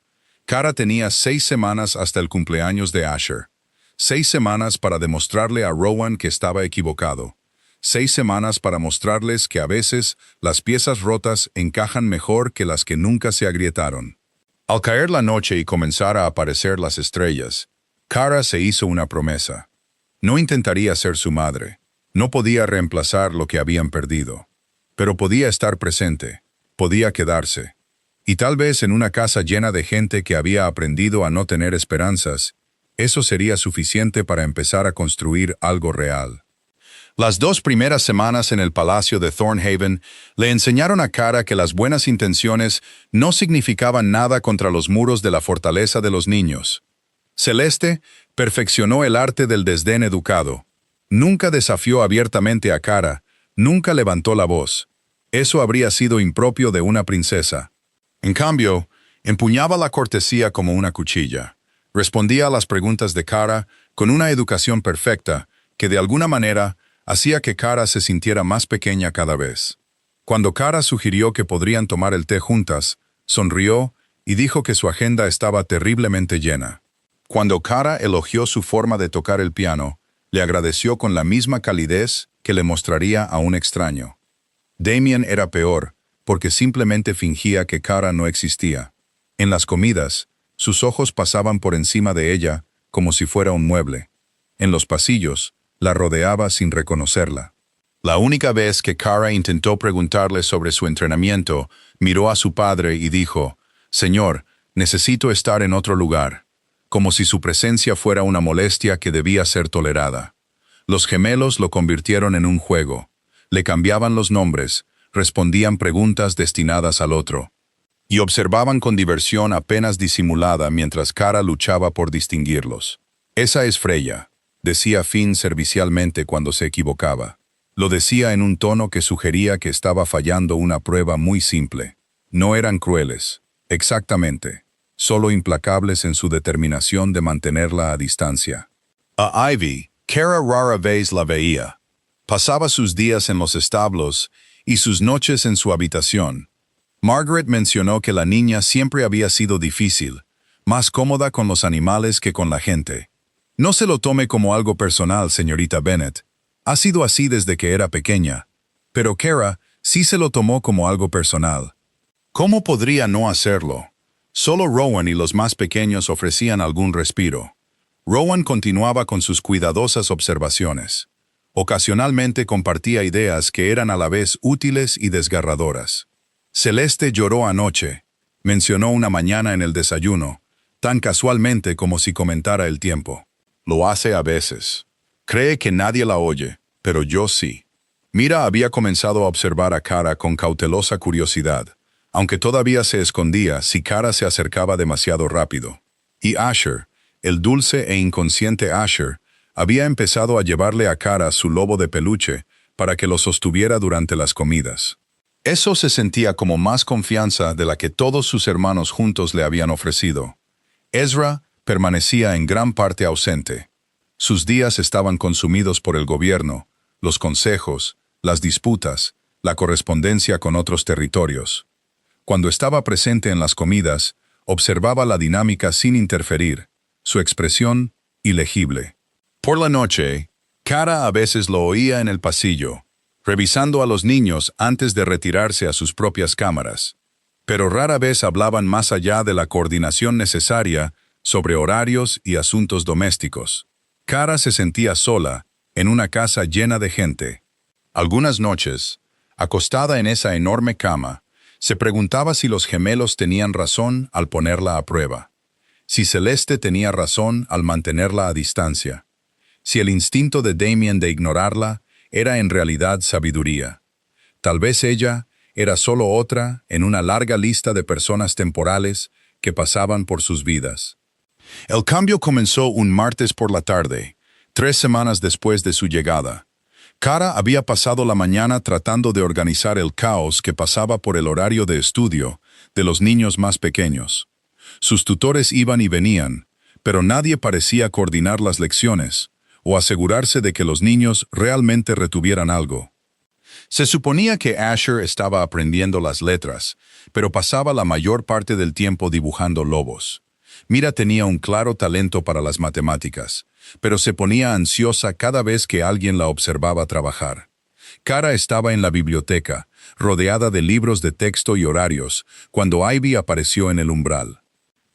Speaker 1: Kara tenía 6 semanas hasta el cumpleaños de Asher. 6 semanas para demostrarle a Rowan que estaba equivocado. 6 semanas para mostrarles que a veces las piezas rotas encajan mejor que las que nunca se agrietaron. Al caer la noche y comenzar a aparecer las estrellas, Kara se hizo una promesa. No intentaría ser su madre. No podía reemplazar lo que habían perdido. Pero podía estar presente. Podía quedarse. Y tal vez en una casa llena de gente que había aprendido a no tener esperanzas, eso sería suficiente para empezar a construir algo real. Las 2 primeras semanas en el palacio de Thornhaven le enseñaron a Kara que las buenas intenciones no significaban nada contra los muros de la fortaleza de los niños. Celeste perfeccionó el arte del desdén educado. Nunca desafió abiertamente a Kara, nunca levantó la voz. Eso habría sido impropio de una princesa. En cambio, empuñaba la cortesía como una cuchilla. Respondía a las preguntas de Kara con una educación perfecta que de alguna manera hacía que Kara se sintiera más pequeña cada vez. Cuando Kara sugirió que podrían tomar el té juntas, sonrió y dijo que su agenda estaba terriblemente llena. Cuando Kara elogió su forma de tocar el piano, le agradeció con la misma calidez que le mostraría a un extraño. Damien era peor, porque simplemente fingía que Kara no existía. En las comidas, sus ojos pasaban por encima de ella como si fuera un mueble. En los pasillos, la rodeaba sin reconocerla. La única vez que Kara intentó preguntarle sobre su entrenamiento, miró a su padre y dijo, «Señor, necesito estar en otro lugar», como si su presencia fuera una molestia que debía ser tolerada. Los gemelos lo convirtieron en un juego. Le cambiaban los nombres, respondían preguntas destinadas al otro, y observaban con diversión apenas disimulada mientras Kara luchaba por distinguirlos. «Esa es Freya», decía Finn servicialmente cuando se equivocaba. Lo decía en un tono que sugería que estaba fallando una prueba muy simple. No eran crueles, exactamente, solo implacables en su determinación de mantenerla a distancia. A Ivy, Kara rara vez la veía. Pasaba sus días en los establos y sus noches en su habitación. Margaret mencionó que la niña siempre había sido difícil, más cómoda con los animales que con la gente. No se lo tome como algo personal, señorita Bennet. Ha sido así desde que era pequeña. Pero Kara sí se lo tomó como algo personal. ¿Cómo podría no hacerlo? Solo Rowan y los más pequeños ofrecían algún respiro. Rowan continuaba con sus cuidadosas observaciones. Ocasionalmente compartía ideas que eran a la vez útiles y desgarradoras. Celeste lloró anoche, mencionó una mañana en el desayuno, tan casualmente como si comentara el tiempo. Lo hace a veces. Cree que nadie la oye, pero yo sí. Mira había comenzado a observar a Kara con cautelosa curiosidad, aunque todavía se escondía si Kara se acercaba demasiado rápido. Y Asher, el dulce e inconsciente Asher, había empezado a llevarle a Kara su lobo de peluche para que lo sostuviera durante las comidas. Eso se sentía como más confianza de la que todos sus hermanos juntos le habían ofrecido. Ezra permanecía en gran parte ausente. Sus días estaban consumidos por el gobierno, los consejos, las disputas, la correspondencia con otros territorios. Cuando estaba presente en las comidas, observaba la dinámica sin interferir, su expresión ilegible. Por la noche, Kara a veces lo oía en el pasillo, revisando a los niños antes de retirarse a sus propias cámaras. Pero rara vez hablaban más allá de la coordinación necesaria sobre horarios y asuntos domésticos. Kara se sentía sola, en una casa llena de gente. Algunas noches, acostada en esa enorme cama, se preguntaba si los gemelos tenían razón al ponerla a prueba, si Celeste tenía razón al mantenerla a distancia, si el instinto de Damien de ignorarla era en realidad sabiduría. Tal vez ella era solo otra en una larga lista de personas temporales que pasaban por sus vidas. El cambio comenzó un martes por la tarde, 3 semanas después de su llegada. Kara había pasado la mañana tratando de organizar el caos que pasaba por el horario de estudio de los niños más pequeños. Sus tutores iban y venían, pero nadie parecía coordinar las lecciones o asegurarse de que los niños realmente retuvieran algo. Se suponía que Asher estaba aprendiendo las letras, pero pasaba la mayor parte del tiempo dibujando lobos. Mira tenía un claro talento para las matemáticas, pero se ponía ansiosa cada vez que alguien la observaba trabajar. Kara estaba en la biblioteca, rodeada de libros de texto y horarios, cuando Ivy apareció en el umbral.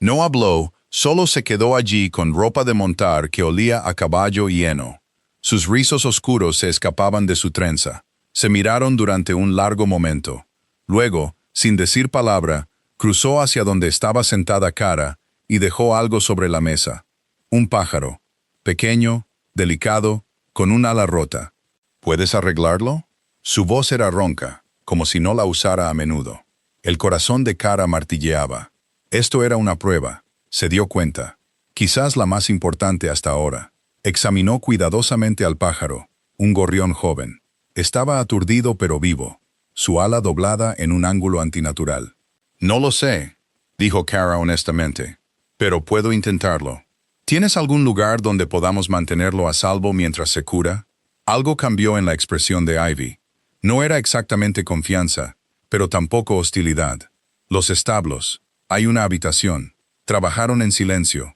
Speaker 1: No habló, solo se quedó allí con ropa de montar que olía a caballo y heno. Sus rizos oscuros se escapaban de su trenza. Se miraron durante un largo momento. Luego, sin decir palabra, cruzó hacia donde estaba sentada Kara y dejó algo sobre la mesa. Un pájaro, pequeño, delicado, con un ala rota. ¿Puedes arreglarlo? Su voz era ronca, como si no la usara a menudo. El corazón de Kara martilleaba. Esto era una prueba. Se dio cuenta. Quizás la más importante hasta ahora. Examinó cuidadosamente al pájaro, un gorrión joven. Estaba aturdido pero vivo, su ala doblada en un ángulo antinatural. «No lo sé», dijo Kara honestamente, «pero puedo intentarlo. ¿Tienes algún lugar donde podamos mantenerlo a salvo mientras se cura?» Algo cambió en la expresión de Ivy. No era exactamente confianza, pero tampoco hostilidad. Los establos. Hay una habitación. Trabajaron en silencio.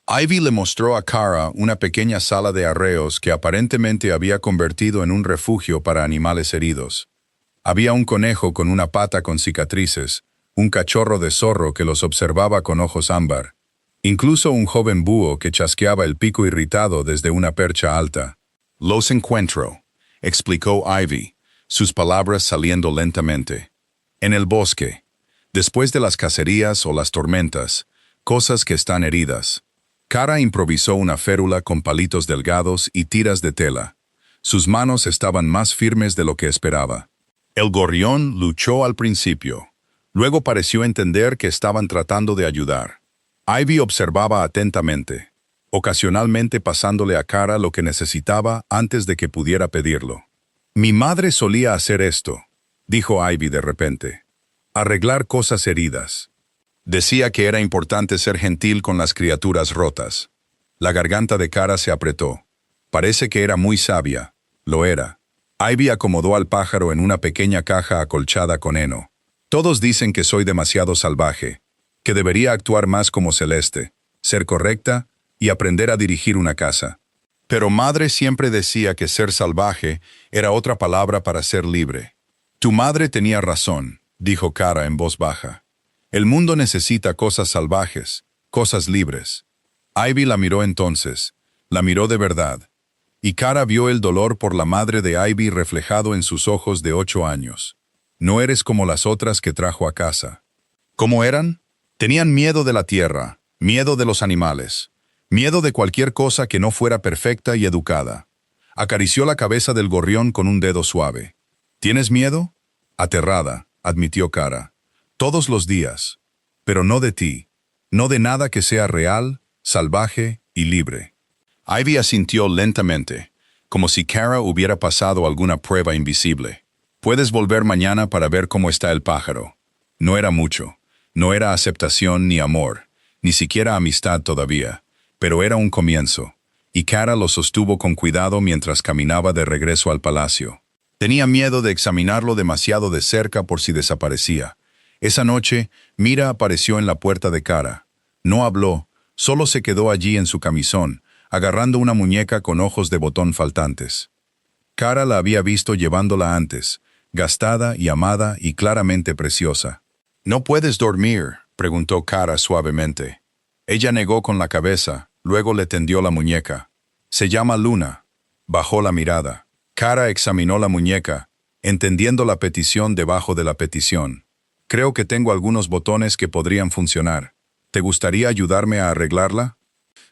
Speaker 1: Ivy le mostró a Kara una pequeña sala de arreos que aparentemente había convertido en un refugio para animales heridos. Había un conejo con una pata con cicatrices, un cachorro de zorro que los observaba con ojos ámbar, incluso un joven búho que chasqueaba el pico irritado desde una percha alta. «Los encuentro», explicó Ivy, sus palabras saliendo lentamente. «En el bosque, después de las cacerías o las tormentas, cosas que están heridas». Kara improvisó una férula con palitos delgados y tiras de tela. Sus manos estaban más firmes de lo que esperaba. El gorrión luchó al principio. Luego pareció entender que estaban tratando de ayudar. Ivy observaba atentamente, ocasionalmente pasándole a Kara lo que necesitaba antes de que pudiera pedirlo. «Mi madre solía hacer esto», dijo Ivy de repente. «Arreglar cosas heridas». Decía que era importante ser gentil con las criaturas rotas. La garganta de Kara se apretó. Parece que era muy sabia. Lo era. Ivy acomodó al pájaro en una pequeña caja acolchada con heno. «Todos dicen que soy demasiado salvaje, que debería actuar más como Celeste, ser correcta y aprender a dirigir una casa. Pero madre siempre decía que ser salvaje era otra palabra para ser libre». «Tu madre tenía razón», dijo Kara en voz baja. «El mundo necesita cosas salvajes, cosas libres». Ivy la miró entonces, la miró de verdad, y Kara vio el dolor por la madre de Ivy reflejado en sus ojos de 8 años. «No eres como las otras que trajo a casa». ¿Cómo eran? Tenían miedo de la tierra, miedo de los animales, miedo de cualquier cosa que no fuera perfecta y educada. Acarició la cabeza del gorrión con un dedo suave. «¿Tienes miedo?» «Aterrada», admitió Kara. «Todos los días. Pero no de ti. No de nada que sea real, salvaje y libre». Ivy asintió lentamente, como si Kara hubiera pasado alguna prueba invisible. «Puedes volver mañana para ver cómo está el pájaro». No era mucho. No era aceptación ni amor, ni siquiera amistad todavía, pero era un comienzo, y Kara lo sostuvo con cuidado mientras caminaba de regreso al palacio. Tenía miedo de examinarlo demasiado de cerca por si desaparecía. Esa noche, Mira apareció en la puerta de Kara. No habló, solo se quedó allí en su camisón, agarrando una muñeca con ojos de botón faltantes. Kara la había visto llevándola antes, gastada y amada y claramente preciosa. «¿No puedes dormir?», preguntó Kara suavemente. Ella negó con la cabeza, luego le tendió la muñeca. «Se llama Luna». Bajó la mirada. Kara examinó la muñeca, entendiendo la petición debajo de la petición. «Creo que tengo algunos botones que podrían funcionar. ¿Te gustaría ayudarme a arreglarla?»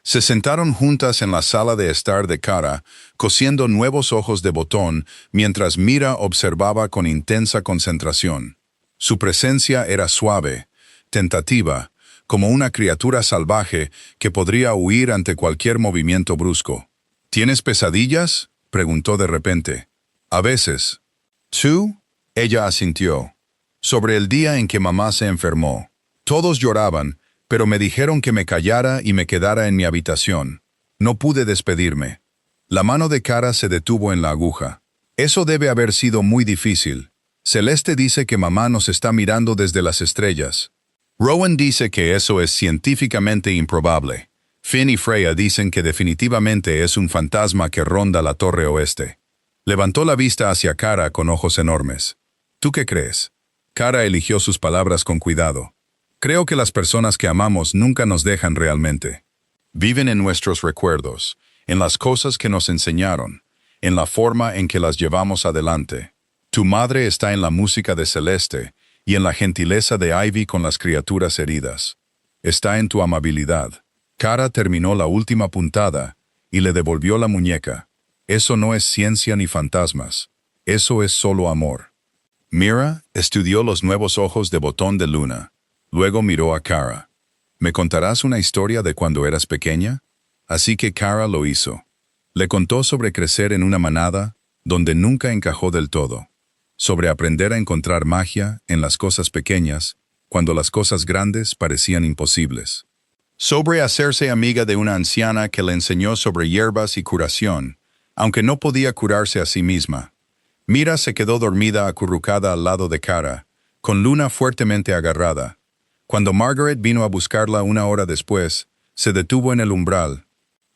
Speaker 1: Se sentaron juntas en la sala de estar de Kara, cosiendo nuevos ojos de botón, mientras Mira observaba con intensa concentración. Su presencia era suave, tentativa, como una criatura salvaje que podría huir ante cualquier movimiento brusco. «¿Tienes pesadillas?», preguntó de repente. «A veces». «¿Tú?», ella asintió. «Sobre el día en que mamá se enfermó. Todos lloraban, pero me dijeron que me callara y me quedara en mi habitación. No pude despedirme». La mano de Kara se detuvo en la aguja. «Eso debe haber sido muy difícil. Celeste dice que mamá nos está mirando desde las estrellas. Rowan dice que eso es científicamente improbable. Finn y Freya dicen que definitivamente es un fantasma que ronda la torre oeste». Levantó la vista hacia Kara con ojos enormes. «¿Tú qué crees?». Kara eligió sus palabras con cuidado. «Creo que las personas que amamos nunca nos dejan realmente. Viven en nuestros recuerdos, en las cosas que nos enseñaron, en la forma en que las llevamos adelante. Tu madre está en la música de Celeste y en la gentileza de Ivy con las criaturas heridas. Está en tu amabilidad». Kara terminó la última puntada y le devolvió la muñeca. «Eso no es ciencia ni fantasmas. Eso es solo amor». Mira estudió los nuevos ojos de botón de Luna. Luego miró a Kara. «¿Me contarás una historia de cuando eras pequeña?». Así que Kara lo hizo. Le contó sobre crecer en una manada donde nunca encajó del todo. Sobre aprender a encontrar magia en las cosas pequeñas, cuando las cosas grandes parecían imposibles. Sobre hacerse amiga de una anciana que le enseñó sobre hierbas y curación, aunque no podía curarse a sí misma. Mira se quedó dormida acurrucada al lado de Kara, con Luna fuertemente agarrada. Cuando Margaret vino a buscarla una hora después, se detuvo en el umbral.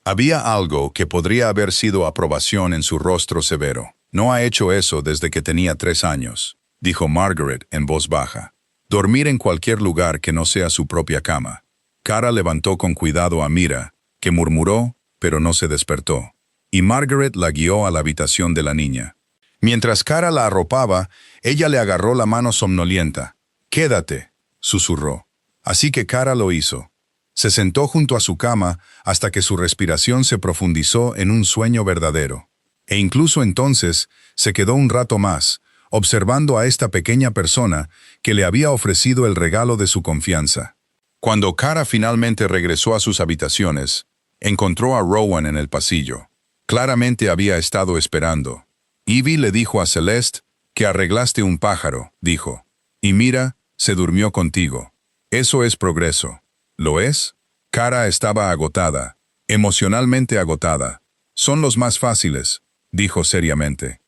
Speaker 1: Había algo que podría haber sido aprobación en su rostro severo. «No ha hecho eso desde que tenía 3 años», dijo Margaret en voz baja. «Dormir en cualquier lugar que no sea su propia cama». Kara levantó con cuidado a Mira, que murmuró, pero no se despertó. Y Margaret la guió a la habitación de la niña. Mientras Kara la arropaba, ella le agarró la mano somnolienta. «Quédate», susurró. Así que Kara lo hizo. Se sentó junto a su cama hasta que su respiración se profundizó en un sueño verdadero. E incluso entonces se quedó un rato más, observando a esta pequeña persona que le había ofrecido el regalo de su confianza. Cuando Kara finalmente regresó a sus habitaciones, encontró a Rowan en el pasillo. Claramente había estado esperando. Ivy le dijo a Celeste que arreglaste un pájaro, dijo. Y mira, se durmió contigo. Eso es progreso. ¿Lo es? Kara estaba agotada, emocionalmente agotada. Son los más fáciles, dijo seriamente.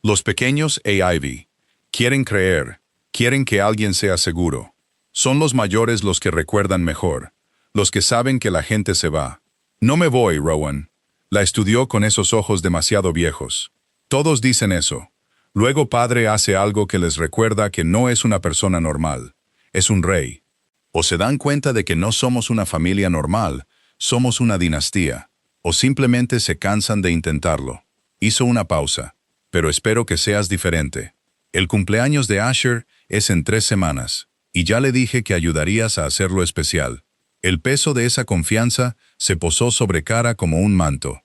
Speaker 1: Los pequeños e Ivy quieren creer, quieren que alguien sea seguro. Son los mayores los que recuerdan mejor, los que saben que la gente se va. No me voy, Rowan. La estudió con esos ojos demasiado viejos. Todos dicen eso. Luego padre hace algo que les recuerda que no es una persona normal. Es un rey. O se dan cuenta de que no somos una familia normal, somos una dinastía. O simplemente se cansan de intentarlo. Hizo una pausa. Pero espero que seas diferente. El cumpleaños de Asher es en 3 semanas, y ya le dije que ayudarías a hacerlo especial. El peso de esa confianza se posó sobre Kara como un manto.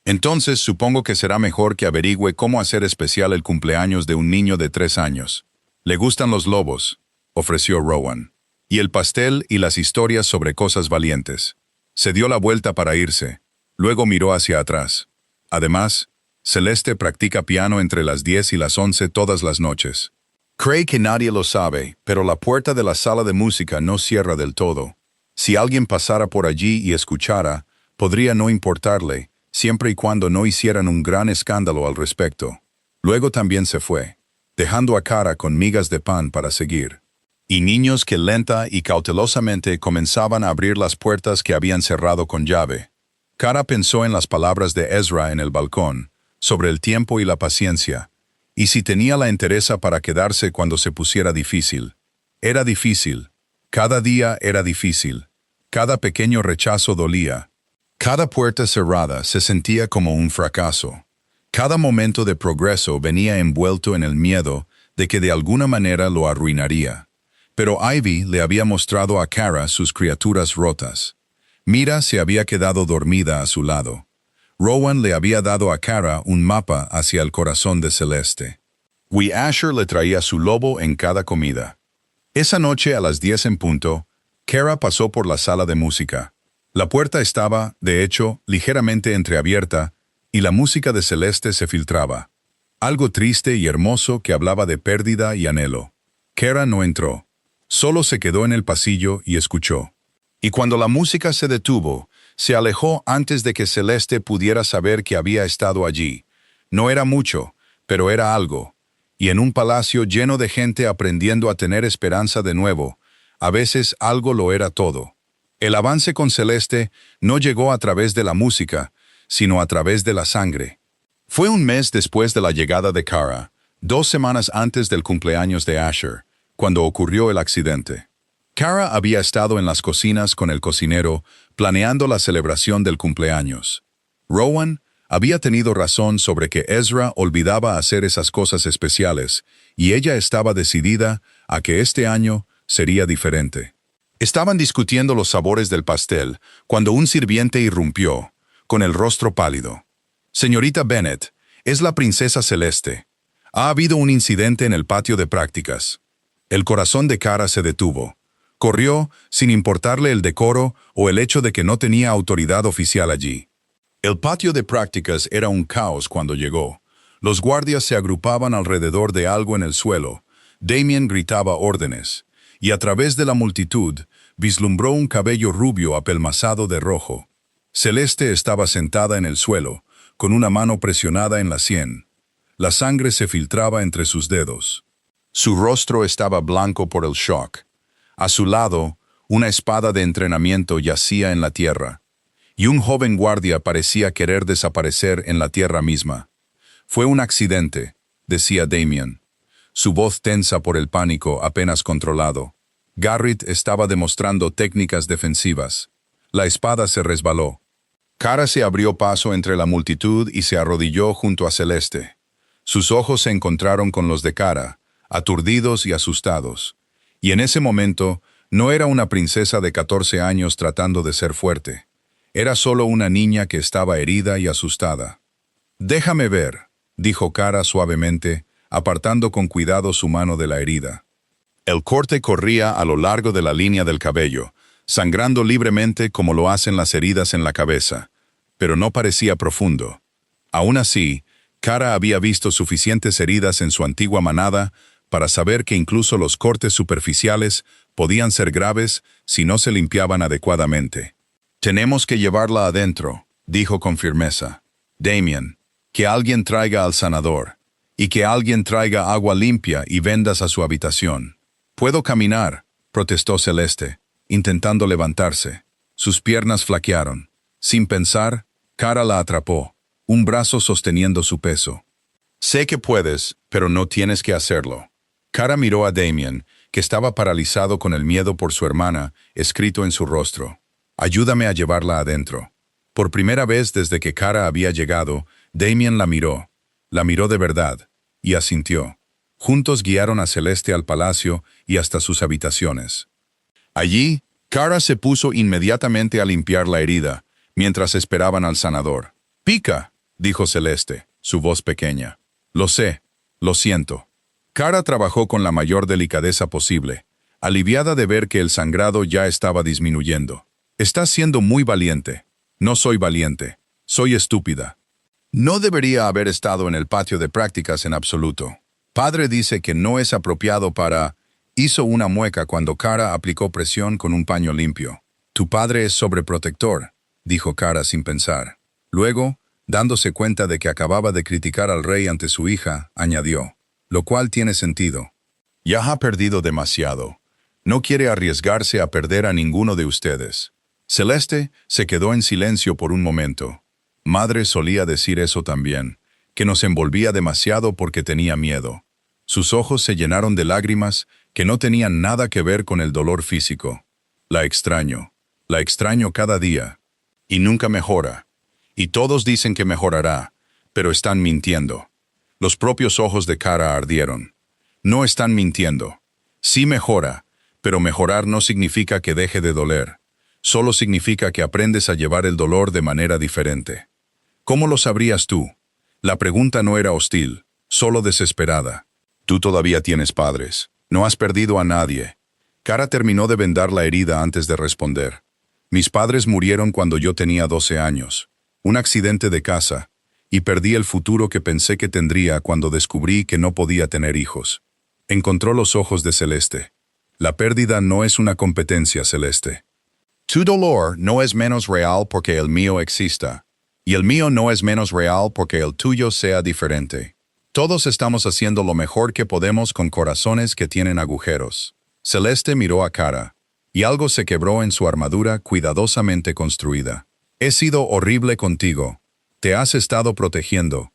Speaker 1: Entonces supongo que será mejor que averigüe cómo hacer especial el cumpleaños de un niño de 3 años. Le gustan los lobos, ofreció Rowan. Y el pastel y las historias sobre cosas valientes. Se dio la vuelta para irse. Luego miró hacia atrás. Además, Celeste practica piano entre las 10 y las 11 todas las noches. Cree que nadie lo sabe, pero la puerta de la sala de música no cierra del todo. Si alguien pasara por allí y escuchara, podría no importarle, siempre y cuando no hicieran un gran escándalo al respecto. Luego también se fue, dejando a Kara con migas de pan para seguir. Y niños que lenta y cautelosamente comenzaban a abrir las puertas que habían cerrado con llave. Kara pensó en las palabras de Ezra en el balcón, sobre el tiempo y la paciencia, y si tenía la entereza para quedarse cuando se pusiera difícil. Era difícil. Cada día era difícil. Cada pequeño rechazo dolía. Cada puerta cerrada se sentía como un fracaso. Cada momento de progreso venía envuelto en el miedo de que de alguna manera lo arruinaría. Pero Ivy le había mostrado a Kara sus criaturas rotas. Mira se había quedado dormida a su lado. Rowan le había dado a Kara un mapa hacia el corazón de Celeste. Asher le traía su lobo en cada comida. Esa noche a las 10 en punto, Kara pasó por la sala de música. La puerta estaba, de hecho, ligeramente entreabierta, y la música de Celeste se filtraba. Algo triste y hermoso que hablaba de pérdida y anhelo. Kara no entró. Solo se quedó en el pasillo y escuchó. Y cuando la música se detuvo, se alejó antes de que Celeste pudiera saber que había estado allí. No era mucho, pero era algo. Y en un palacio lleno de gente aprendiendo a tener esperanza de nuevo, a veces algo lo era todo. El avance con Celeste no llegó a través de la música, sino a través de la sangre. Fue un mes después de la llegada de Kara, 2 semanas antes del cumpleaños de Asher, cuando ocurrió el accidente. Kara había estado en las cocinas con el cocinero, planeando la celebración del cumpleaños. Rowan había tenido razón sobre que Ezra olvidaba hacer esas cosas especiales, y ella estaba decidida a que este año sería diferente. Estaban discutiendo los sabores del pastel, cuando un sirviente irrumpió, con el rostro pálido. «Señorita Bennet, es la princesa Celeste. Ha habido un incidente en el patio de prácticas». El corazón de Kara se detuvo. Corrió, sin importarle el decoro o el hecho de que no tenía autoridad oficial allí. El patio de prácticas era un caos cuando llegó. Los guardias se agrupaban alrededor de algo en el suelo. Damien gritaba órdenes. Y a través de la multitud, vislumbró un cabello rubio apelmazado de rojo. Celeste estaba sentada en el suelo, con una mano presionada en la sien. La sangre se filtraba entre sus dedos. Su rostro estaba blanco por el shock. A su lado, una espada de entrenamiento yacía en la tierra, y un joven guardia parecía querer desaparecer en la tierra misma. «Fue un accidente», decía Damien, su voz tensa por el pánico apenas controlado. Garrett estaba demostrando técnicas defensivas. La espada se resbaló. Kara se abrió paso entre la multitud y se arrodilló junto a Celeste. Sus ojos se encontraron con los de Kara, aturdidos y asustados. Y en ese momento, no era una princesa de 14 años tratando de ser fuerte. Era solo una niña que estaba herida y asustada. Déjame ver, dijo Kara suavemente, apartando con cuidado su mano de la herida. El corte corría a lo largo de la línea del cabello, sangrando libremente como lo hacen las heridas en la cabeza, pero no parecía profundo. Aún así, Kara había visto suficientes heridas en su antigua manada para saber que incluso los cortes superficiales podían ser graves si no se limpiaban adecuadamente. «Tenemos que llevarla adentro», dijo con firmeza. «Damien, que alguien traiga al sanador, y que alguien traiga agua limpia y vendas a su habitación». «Puedo caminar», protestó Celeste, intentando levantarse. Sus piernas flaquearon. Sin pensar, Kara la atrapó, un brazo sosteniendo su peso. «Sé que puedes, pero no tienes que hacerlo». Kara miró a Damien, que estaba paralizado con el miedo por su hermana, escrito en su rostro. «Ayúdame a llevarla adentro». Por primera vez desde que Kara había llegado, Damien la miró de verdad, y asintió. Juntos guiaron a Celeste al palacio y hasta sus habitaciones. Allí, Kara se puso inmediatamente a limpiar la herida, mientras esperaban al sanador. «Pica», dijo Celeste, su voz pequeña. «Lo sé, lo siento». Kara trabajó con la mayor delicadeza posible, aliviada de ver que el sangrado ya estaba disminuyendo. «Estás siendo muy valiente». «No soy valiente, soy estúpida». No debería haber estado en el patio de prácticas en absoluto. Padre dice que no es apropiado para... Hizo una mueca cuando Kara aplicó presión con un paño limpio. «Tu padre es sobreprotector», dijo Kara sin pensar. Luego, dándose cuenta de que acababa de criticar al rey ante su hija, añadió, «Lo cual tiene sentido. Ya ha perdido demasiado. No quiere arriesgarse a perder a ninguno de ustedes». Celeste se quedó en silencio por un momento. Madre solía decir eso también, que nos envolvía demasiado porque tenía miedo. Sus ojos se llenaron de lágrimas que no tenían nada que ver con el dolor físico. La extraño cada día. Y nunca mejora. Y todos dicen que mejorará, pero están mintiendo. Los propios ojos de Kara ardieron. No están mintiendo. Sí mejora, pero mejorar no significa que deje de doler. Solo significa que aprendes a llevar el dolor de manera diferente. ¿Cómo lo sabrías tú? La pregunta no era hostil, solo desesperada. Tú todavía tienes padres. No has perdido a nadie. Kara terminó de vendar la herida antes de responder. Mis padres murieron cuando yo tenía 12 años. Un accidente de casa. Y perdí el futuro que pensé que tendría cuando descubrí que no podía tener hijos. Encontró los ojos de Celeste. La pérdida no es una competencia, Celeste. Tu dolor no es menos real porque el mío exista. Y el mío no es menos real porque el tuyo sea diferente. Todos estamos haciendo lo mejor que podemos con corazones que tienen agujeros. Celeste miró a Kara, y algo se quebró en su armadura cuidadosamente construida. He sido horrible contigo. Te has estado protegiendo.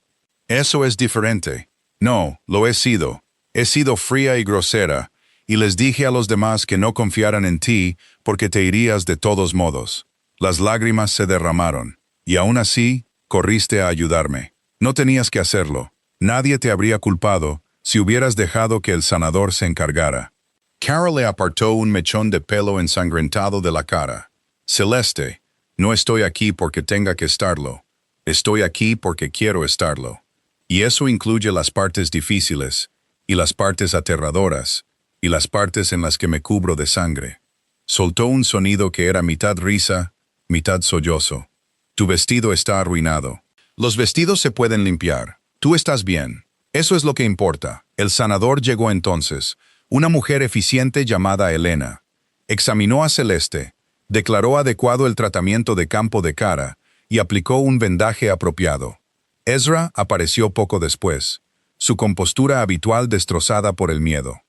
Speaker 1: Eso es diferente. No, lo he sido. He sido fría y grosera, y les dije a los demás que no confiaran en ti porque te irías de todos modos. Las lágrimas se derramaron. Y aún así, corriste a ayudarme. No tenías que hacerlo. Nadie te habría culpado si hubieras dejado que el sanador se encargara. Kara le apartó un mechón de pelo ensangrentado de la cara. Celeste, no estoy aquí porque tenga que estarlo. Estoy aquí porque quiero estarlo. Y eso incluye las partes difíciles, y las partes aterradoras, y las partes en las que me cubro de sangre. Soltó un sonido que era mitad risa, mitad sollozo. Tu vestido está arruinado. Los vestidos se pueden limpiar. Tú estás bien. Eso es lo que importa. El sanador llegó entonces, una mujer eficiente llamada Elena. Examinó a Celeste, declaró adecuado el tratamiento de campo de Kara y aplicó un vendaje apropiado. Ezra apareció poco después, su compostura habitual destrozada por el miedo.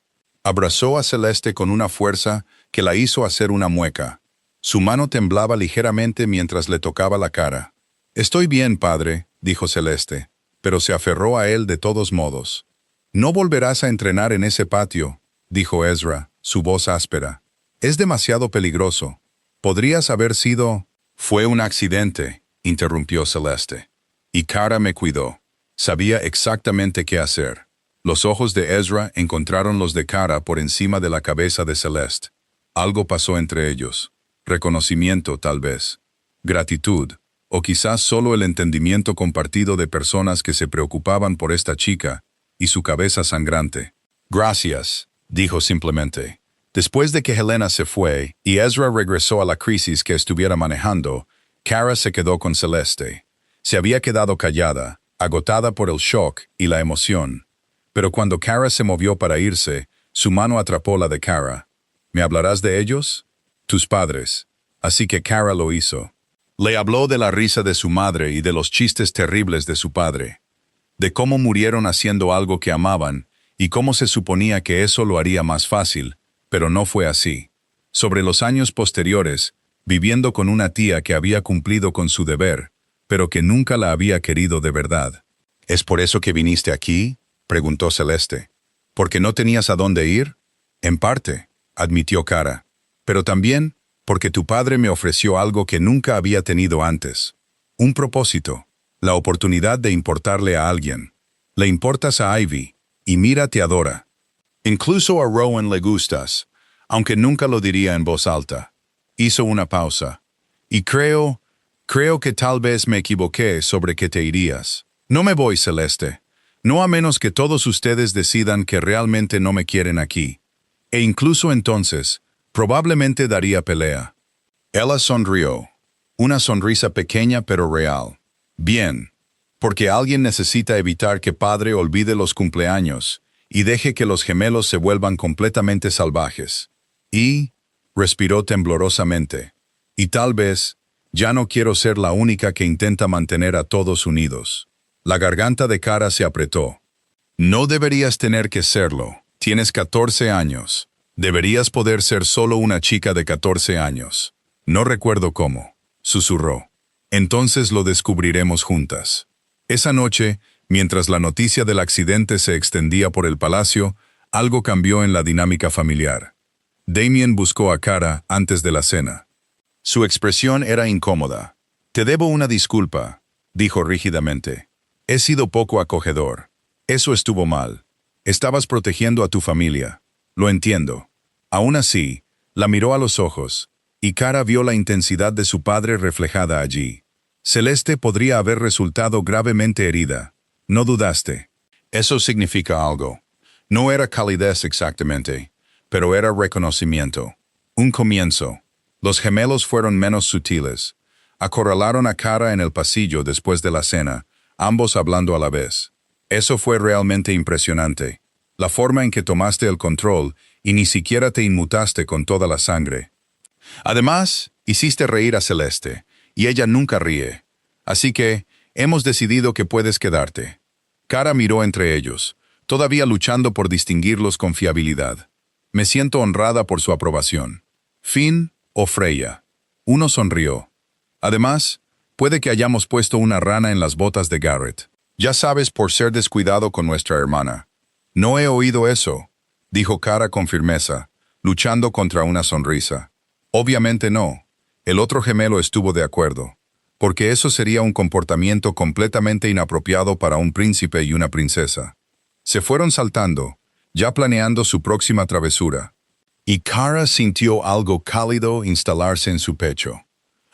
Speaker 1: Abrazó a Celeste con una fuerza que la hizo hacer una mueca. Su mano temblaba ligeramente mientras le tocaba la cara. «Estoy bien, padre», dijo Celeste, pero se aferró a él de todos modos. «No volverás a entrenar en ese patio», dijo Ezra, su voz áspera. «Es demasiado peligroso. Podrías haber sido...» «Fue un accidente», interrumpió Celeste. «Y Kara me cuidó. Sabía exactamente qué hacer». Los ojos de Ezra encontraron los de Kara por encima de la cabeza de Celeste. Algo pasó entre ellos. Reconocimiento, tal vez. Gratitud. o quizás solo el entendimiento compartido de personas que se preocupaban por esta chica y su cabeza sangrante. Gracias, dijo simplemente. Después de que Helena se fue y Ezra regresó a la crisis que estuviera manejando, Kara se quedó con Celeste. Se había quedado callada, agotada por el shock y la emoción. Pero cuando Kara se movió para irse, su mano atrapó la de Kara. ¿Me hablarás de ellos? Tus padres. Así que Kara lo hizo. Le habló de la risa de su madre y de los chistes terribles de su padre. De cómo murieron haciendo algo que amaban y cómo se suponía que eso lo haría más fácil, pero no fue así. Sobre los años posteriores, viviendo con una tía que había cumplido con su deber, pero que nunca la había querido de verdad. ¿Es por eso que viniste aquí?, preguntó Celeste. ¿Porque no tenías a dónde ir? En parte, admitió Kara. Pero también porque tu padre me ofreció algo que nunca había tenido antes. Un propósito, la oportunidad de importarle a alguien. Le importas a Ivy, y mira, te adora. Incluso a Rowan le gustas, aunque nunca lo diría en voz alta. Hizo una pausa. Y creo que tal vez me equivoqué sobre que te irías. No me voy, Celeste. No a menos que todos ustedes decidan que realmente no me quieren aquí. E incluso entonces, probablemente daría pelea. Ella sonrió. Una sonrisa pequeña pero real. Bien. Porque alguien necesita evitar que padre olvide los cumpleaños y deje que los gemelos se vuelvan completamente salvajes. Y respiró temblorosamente. Y tal vez, ya no quiero ser la única que intenta mantener a todos unidos. La garganta de Kara se apretó. No deberías tener que serlo. Tienes 14 años. Deberías poder ser solo una chica de 14 años. No recuerdo cómo, susurró. Entonces lo descubriremos juntas. Esa noche, mientras la noticia del accidente se extendía por el palacio, algo cambió en la dinámica familiar. Damien buscó a Kara antes de la cena. Su expresión era incómoda. Te debo una disculpa, dijo rígidamente. He sido poco acogedor. Eso estuvo mal. Estabas protegiendo a tu familia. Lo entiendo. Aún así, la miró a los ojos, y Kara vio la intensidad de su padre reflejada allí. Celeste podría haber resultado gravemente herida. No dudaste. Eso significa algo. No era calidez exactamente, pero era reconocimiento. Un comienzo. Los gemelos fueron menos sutiles. Acorralaron a Kara en el pasillo después de la cena, ambos hablando a la vez. Eso fue realmente impresionante. La forma en que tomaste el control y ni siquiera te inmutaste con toda la sangre. Además, hiciste reír a Celeste, y ella nunca ríe. Así que, hemos decidido que puedes quedarte. Kara miró entre ellos, todavía luchando por distinguirlos con fiabilidad. Me siento honrada por su aprobación. Finn o Freya. Uno sonrió. Además, puede que hayamos puesto una rana en las botas de Garrett. Ya sabes, por ser descuidado con nuestra hermana. No he oído eso, dijo Kara con firmeza, luchando contra una sonrisa. Obviamente no. El otro gemelo estuvo de acuerdo, porque eso sería un comportamiento completamente inapropiado para un príncipe y una princesa. Se fueron saltando, ya planeando su próxima travesura. Y Kara sintió algo cálido instalarse en su pecho.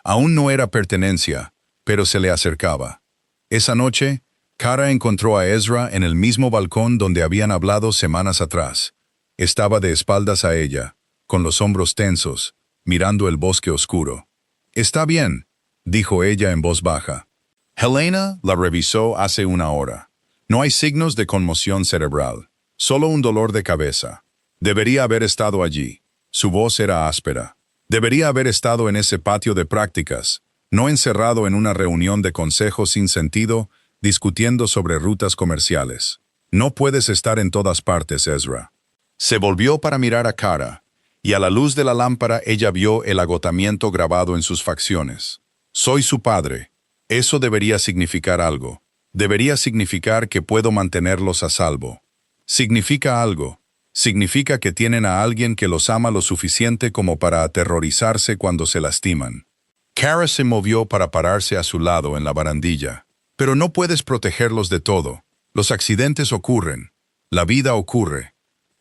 Speaker 1: Aún no era pertenencia, pero se le acercaba. Esa noche, Kara encontró a Ezra en el mismo balcón donde habían hablado semanas atrás. Estaba de espaldas a ella, con los hombros tensos, mirando el bosque oscuro. «Está bien», dijo ella en voz baja. Helena la revisó hace una hora. No hay signos de conmoción cerebral, solo un dolor de cabeza. Debería haber estado allí. Su voz era áspera. Debería haber estado en ese patio de prácticas, no encerrado en una reunión de consejo sin sentido, discutiendo sobre rutas comerciales. No puedes estar en todas partes, Ezra. Se volvió para mirar a Kara, y a la luz de la lámpara ella vio el agotamiento grabado en sus facciones. Soy su padre. Eso debería significar algo. Debería significar que puedo mantenerlos a salvo. Significa algo. Significa que tienen a alguien que los ama lo suficiente como para aterrorizarse cuando se lastiman. Kara se movió para pararse a su lado en la barandilla. Pero no puedes protegerlos de todo. Los accidentes ocurren. La vida ocurre.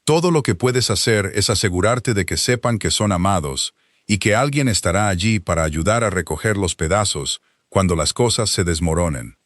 Speaker 1: Todo lo que puedes hacer es asegurarte de que sepan que son amados y que alguien estará allí para ayudar a recoger los pedazos cuando las cosas se desmoronen.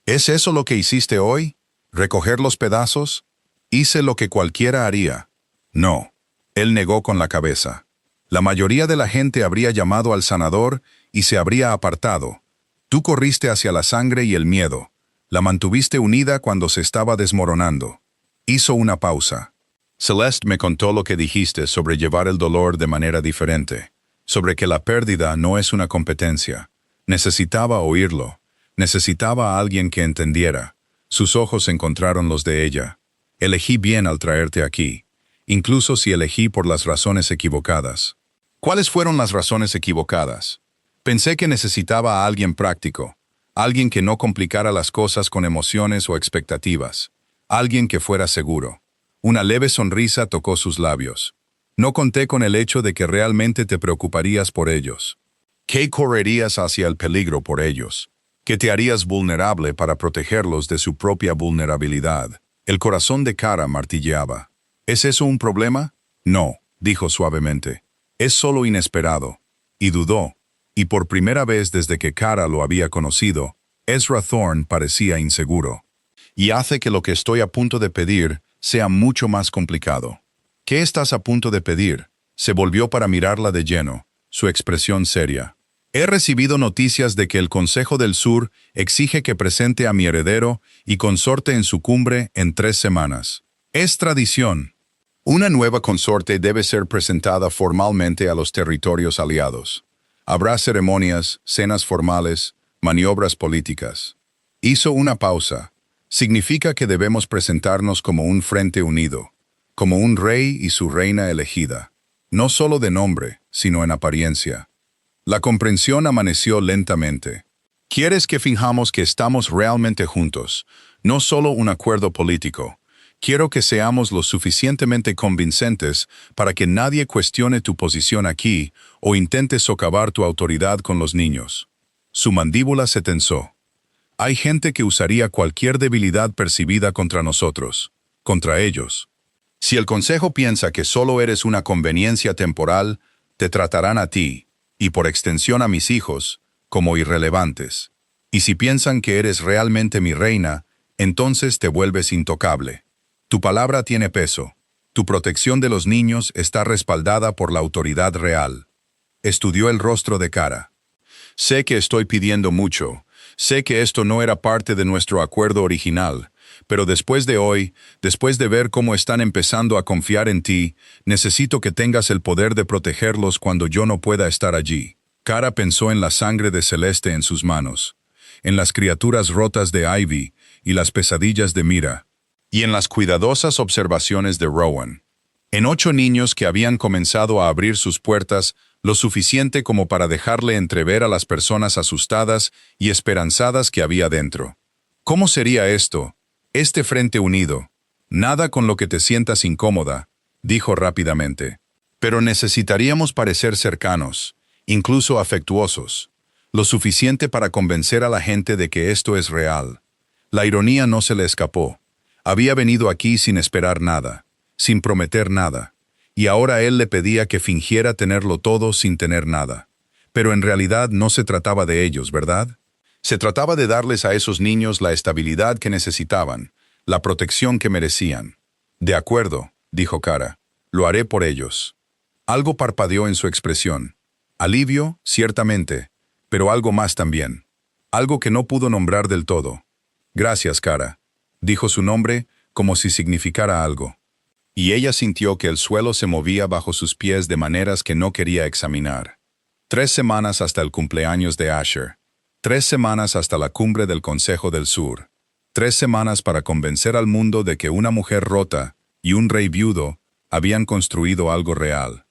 Speaker 1: ¿Es eso lo que hiciste hoy? ¿Recoger los pedazos? Hice lo que cualquiera haría. No. Él negó con la cabeza. La mayoría de la gente habría llamado al sanador y se habría apartado. Tú corriste hacia la sangre y el miedo. La mantuviste unida cuando se estaba desmoronando. Hizo una pausa. Celeste me contó lo que dijiste sobre llevar el dolor de manera diferente, sobre que la pérdida no es una competencia. Necesitaba oírlo. Necesitaba a alguien que entendiera. Sus ojos encontraron los de ella. Elegí bien al traerte aquí, incluso si elegí por las razones equivocadas. ¿Cuáles fueron las razones equivocadas? Pensé que necesitaba a alguien práctico, alguien que no complicara las cosas con emociones o expectativas, alguien que fuera seguro. Una leve sonrisa tocó sus labios. No conté con el hecho de que realmente te preocuparías por ellos. ¿Qué correrías hacia el peligro por ellos? ¿Que te harías vulnerable para protegerlos de su propia vulnerabilidad? El corazón de Kara martilleaba. ¿Es eso un problema? No, dijo suavemente. Es solo inesperado. Y dudó. Y por primera vez desde que Kara lo había conocido, Ezra Thorne parecía inseguro. Y hace que lo que estoy a punto de pedir sea mucho más complicado. ¿Qué estás a punto de pedir? Se volvió para mirarla de lleno, su expresión seria. He recibido noticias de que el Consejo del Sur exige que presente a mi heredero y consorte en su cumbre en 3 semanas. Es tradición. Una nueva consorte debe ser presentada formalmente a los territorios aliados. Habrá ceremonias, cenas formales, maniobras políticas. Hizo una pausa. Significa que debemos presentarnos como un frente unido, como un rey y su reina elegida, no solo de nombre, sino en apariencia. La comprensión amaneció lentamente. ¿Quieres que fijamos que estamos realmente juntos? No solo un acuerdo político. Quiero que seamos lo suficientemente convincentes para que nadie cuestione tu posición aquí o intente socavar tu autoridad con los niños. Su mandíbula se tensó. Hay gente que usaría cualquier debilidad percibida contra nosotros, contra ellos. Si el Consejo piensa que solo eres una conveniencia temporal, te tratarán a ti, y por extensión a mis hijos, como irrelevantes. Y si piensan que eres realmente mi reina, entonces te vuelves intocable. Tu palabra tiene peso. Tu protección de los niños está respaldada por la autoridad real. Estudió el rostro de Kara. Sé que estoy pidiendo mucho. Sé que esto no era parte de nuestro acuerdo original, pero después de hoy, después de ver cómo están empezando a confiar en ti, necesito que tengas el poder de protegerlos cuando yo no pueda estar allí. Kara pensó en la sangre de Celeste en sus manos, en las criaturas rotas de Ivy y las pesadillas de Mira, y en las cuidadosas observaciones de Rowan. En 8 niños que habían comenzado a abrir sus puertas lo suficiente como para dejarle entrever a las personas asustadas y esperanzadas que había dentro. ¿Cómo sería esto? Este frente unido. Nada con lo que te sientas incómoda, dijo rápidamente. Pero necesitaríamos parecer cercanos, incluso afectuosos, lo suficiente para convencer a la gente de que esto es real. La ironía no se le escapó. Había venido aquí sin esperar nada, sin prometer nada. Y ahora él le pedía que fingiera tenerlo todo sin tener nada. Pero en realidad no se trataba de ellos, ¿verdad? Se trataba de darles a esos niños la estabilidad que necesitaban, la protección que merecían. De acuerdo, dijo Kara, lo haré por ellos. Algo parpadeó en su expresión. Alivio, ciertamente, pero algo más también. Algo que no pudo nombrar del todo. Gracias, Kara. Dijo su nombre como si significara algo. Y ella sintió que el suelo se movía bajo sus pies de maneras que no quería examinar. 3 semanas hasta el cumpleaños de Asher. 3 semanas hasta la cumbre del Consejo del Sur. 3 semanas para convencer al mundo de que una mujer rota y un rey viudo habían construido algo real.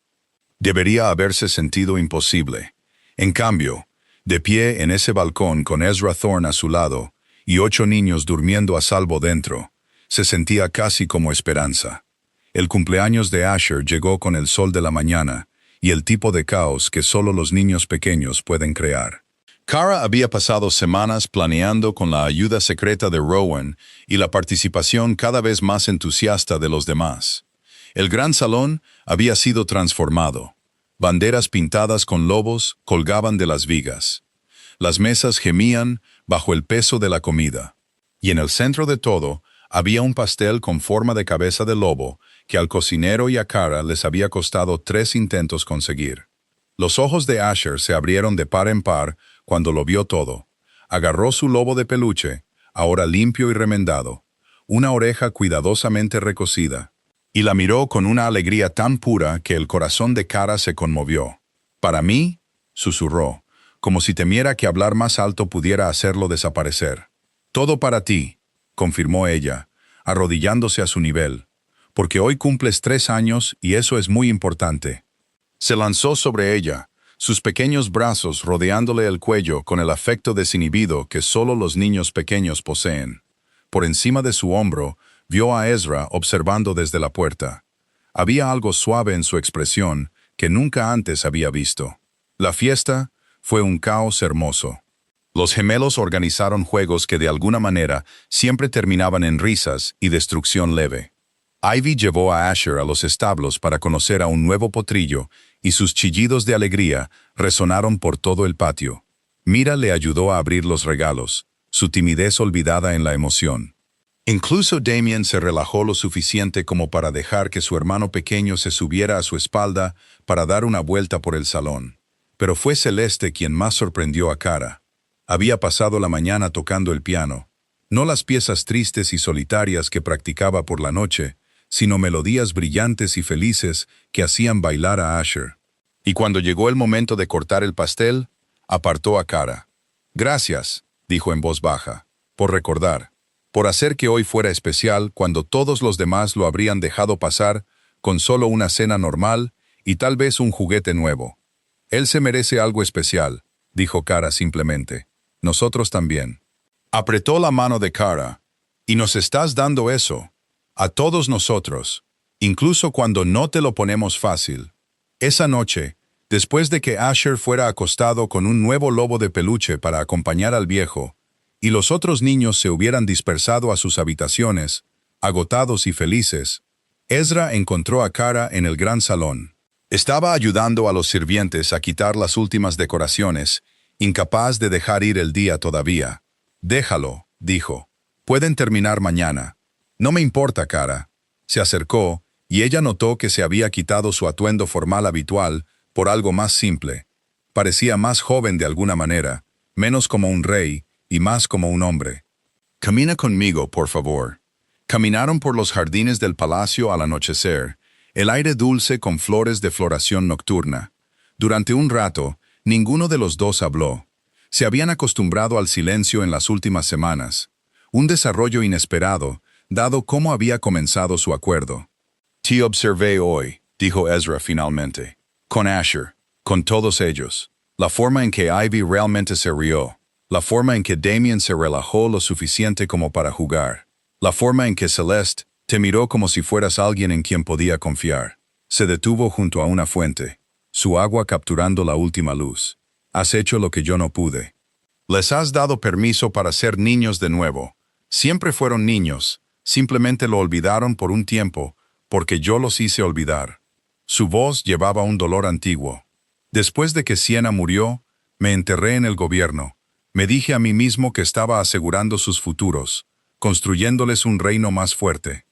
Speaker 1: Debería haberse sentido imposible. En cambio, de pie en ese balcón con Ezra Thorne a su lado y 8 niños durmiendo a salvo dentro, se sentía casi como esperanza. El cumpleaños de Asher llegó con el sol de la mañana y el tipo de caos que solo los niños pequeños pueden crear. Kara había pasado semanas planeando con la ayuda secreta de Rowan y la participación cada vez más entusiasta de los demás. El gran salón había sido transformado. Banderas pintadas con lobos colgaban de las vigas. Las mesas gemían bajo el peso de la comida. Y en el centro de todo, había un pastel con forma de cabeza de lobo que al cocinero y a Kara les había costado 3 intentos conseguir. Los ojos de Asher se abrieron de par en par cuando lo vio todo. Agarró su lobo de peluche, ahora limpio y remendado, una oreja cuidadosamente recosida, y la miró con una alegría tan pura que el corazón de Kara se conmovió. «¿Para mí?», susurró, como si temiera que hablar más alto pudiera hacerlo desaparecer. «Todo para ti», confirmó ella, arrodillándose a su nivel, «porque hoy cumples 3 años y eso es muy importante». Se lanzó sobre ella, sus pequeños brazos rodeándole el cuello con el afecto desinhibido que solo los niños pequeños poseen. Por encima de su hombro, vio a Ezra observando desde la puerta. Había algo suave en su expresión que nunca antes había visto. La fiesta fue un caos hermoso. Los gemelos organizaron juegos que de alguna manera siempre terminaban en risas y destrucción leve. Ivy llevó a Asher a los establos para conocer a un nuevo potrillo y sus chillidos de alegría resonaron por todo el patio. Mira le ayudó a abrir los regalos, su timidez olvidada en la emoción. Incluso Damien se relajó lo suficiente como para dejar que su hermano pequeño se subiera a su espalda para dar una vuelta por el salón. Pero fue Celeste quien más sorprendió a Kara. Había pasado la mañana tocando el piano, no las piezas tristes y solitarias que practicaba por la noche, sino melodías brillantes y felices que hacían bailar a Asher. Y cuando llegó el momento de cortar el pastel, apartó a Kara. «Gracias», dijo en voz baja, «por recordar, por hacer que hoy fuera especial cuando todos los demás lo habrían dejado pasar con solo una cena normal y tal vez un juguete nuevo. Él se merece algo especial», dijo Kara simplemente. «Nosotros también». Apretó la mano de Kara. «Y nos estás dando eso. A todos nosotros, incluso cuando no te lo ponemos fácil». Esa noche, después de que Asher fuera acostado con un nuevo lobo de peluche para acompañar al viejo, y los otros niños se hubieran dispersado a sus habitaciones, agotados y felices, Ezra encontró a Kara en el gran salón. Estaba ayudando a los sirvientes a quitar las últimas decoraciones, incapaz de dejar ir el día todavía. «Déjalo», dijo. «Pueden terminar mañana». «No me importa, Kara». Se acercó, y ella notó que se había quitado su atuendo formal habitual por algo más simple. Parecía más joven de alguna manera, menos como un rey y más como un hombre. «Camina conmigo, por favor». Caminaron por los jardines del palacio al anochecer, el aire dulce con flores de floración nocturna. Durante un rato, ninguno de los dos habló. Se habían acostumbrado al silencio en las últimas semanas. Un desarrollo inesperado, dado cómo había comenzado su acuerdo. «Te observé hoy», dijo Ezra finalmente. «Con Asher, con todos ellos. La forma en que Ivy realmente se rió. La forma en que Damien se relajó lo suficiente como para jugar. La forma en que Celeste te miró como si fueras alguien en quien podía confiar». Se detuvo junto a una fuente, su agua capturando la última luz. «Has hecho lo que yo no pude. Les has dado permiso para ser niños de nuevo. Siempre fueron niños, simplemente lo olvidaron por un tiempo, porque yo los hice olvidar». Su voz llevaba un dolor antiguo. «Después de que Sienna murió, me enterré en el gobierno. Me dije a mí mismo que estaba asegurando sus futuros, construyéndoles un reino más fuerte.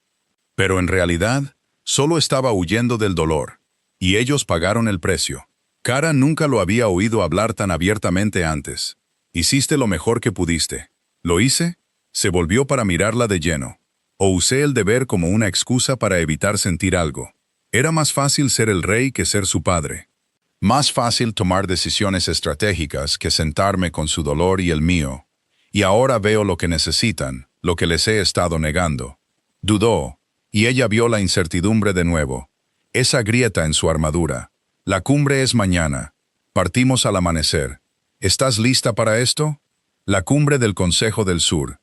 Speaker 1: Pero en realidad, solo estaba huyendo del dolor, y ellos pagaron el precio». Kara nunca lo había oído hablar tan abiertamente antes. «Hiciste lo mejor que pudiste». «¿Lo hice?». Se volvió para mirarla de lleno. «O usé el deber como una excusa para evitar sentir algo. Era más fácil ser el rey que ser su padre. Más fácil tomar decisiones estratégicas que sentarme con su dolor y el mío. Y ahora veo lo que necesitan, lo que les he estado negando». Dudó, y ella vio la incertidumbre de nuevo. Esa grieta en su armadura. «La cumbre es mañana. Partimos al amanecer. ¿Estás lista para esto?» La cumbre del Consejo del Sur.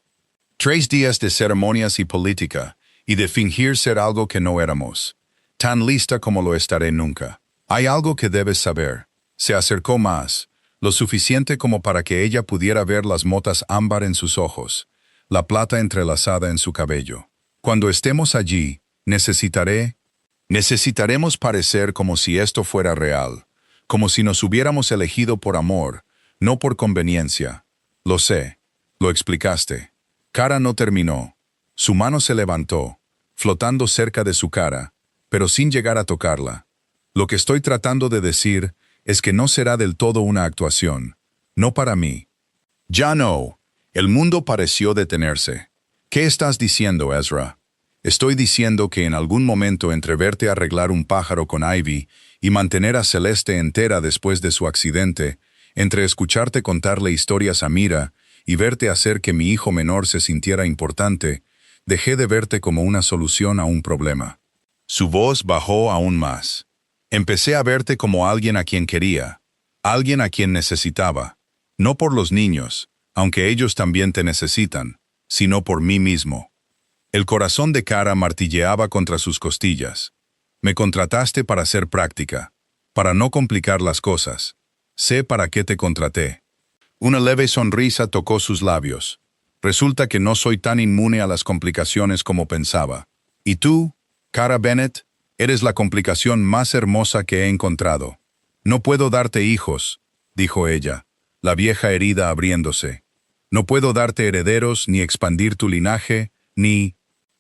Speaker 1: 3 días de ceremonias y política, y de fingir ser algo que no éramos. Tan lista como lo estaré nunca. «Hay algo que debes saber». Se acercó más, lo suficiente como para que ella pudiera ver las motas ámbar en sus ojos, la plata entrelazada en su cabello. «Cuando estemos allí, necesitaremos parecer como si esto fuera real, como si nos hubiéramos elegido por amor, No por conveniencia. Lo sé. Lo explicaste. Cara no terminó. Su mano se levantó, flotando cerca de su cara, pero sin llegar a tocarla. Lo que estoy tratando de decir es que no será del todo una actuación. No para mí. Ya no. El mundo pareció detenerse. ¿Qué estás diciendo, Ezra? Estoy diciendo que en algún momento entre verte arreglar un pájaro con Ivy y mantener a Celeste entera después de su accidente, entre escucharte contarle historias a Mira y verte hacer que mi hijo menor se sintiera importante, dejé de verte como una solución a un problema. Su voz bajó aún más. Empecé a verte como alguien a quien quería, alguien a quien necesitaba, no por los niños, aunque ellos también te necesitan, sino por mí mismo. El corazón de Cara martilleaba contra sus costillas. Me contrataste para ser práctica, para no complicar las cosas. Sé para qué te contraté. Una leve sonrisa tocó sus labios. Resulta que no soy tan inmune a las complicaciones como pensaba. Y tú, Cara Bennett, eres la complicación más hermosa que he encontrado. No puedo darte hijos, dijo ella, la vieja herida abriéndose. No puedo darte herederos, ni expandir tu linaje, ni...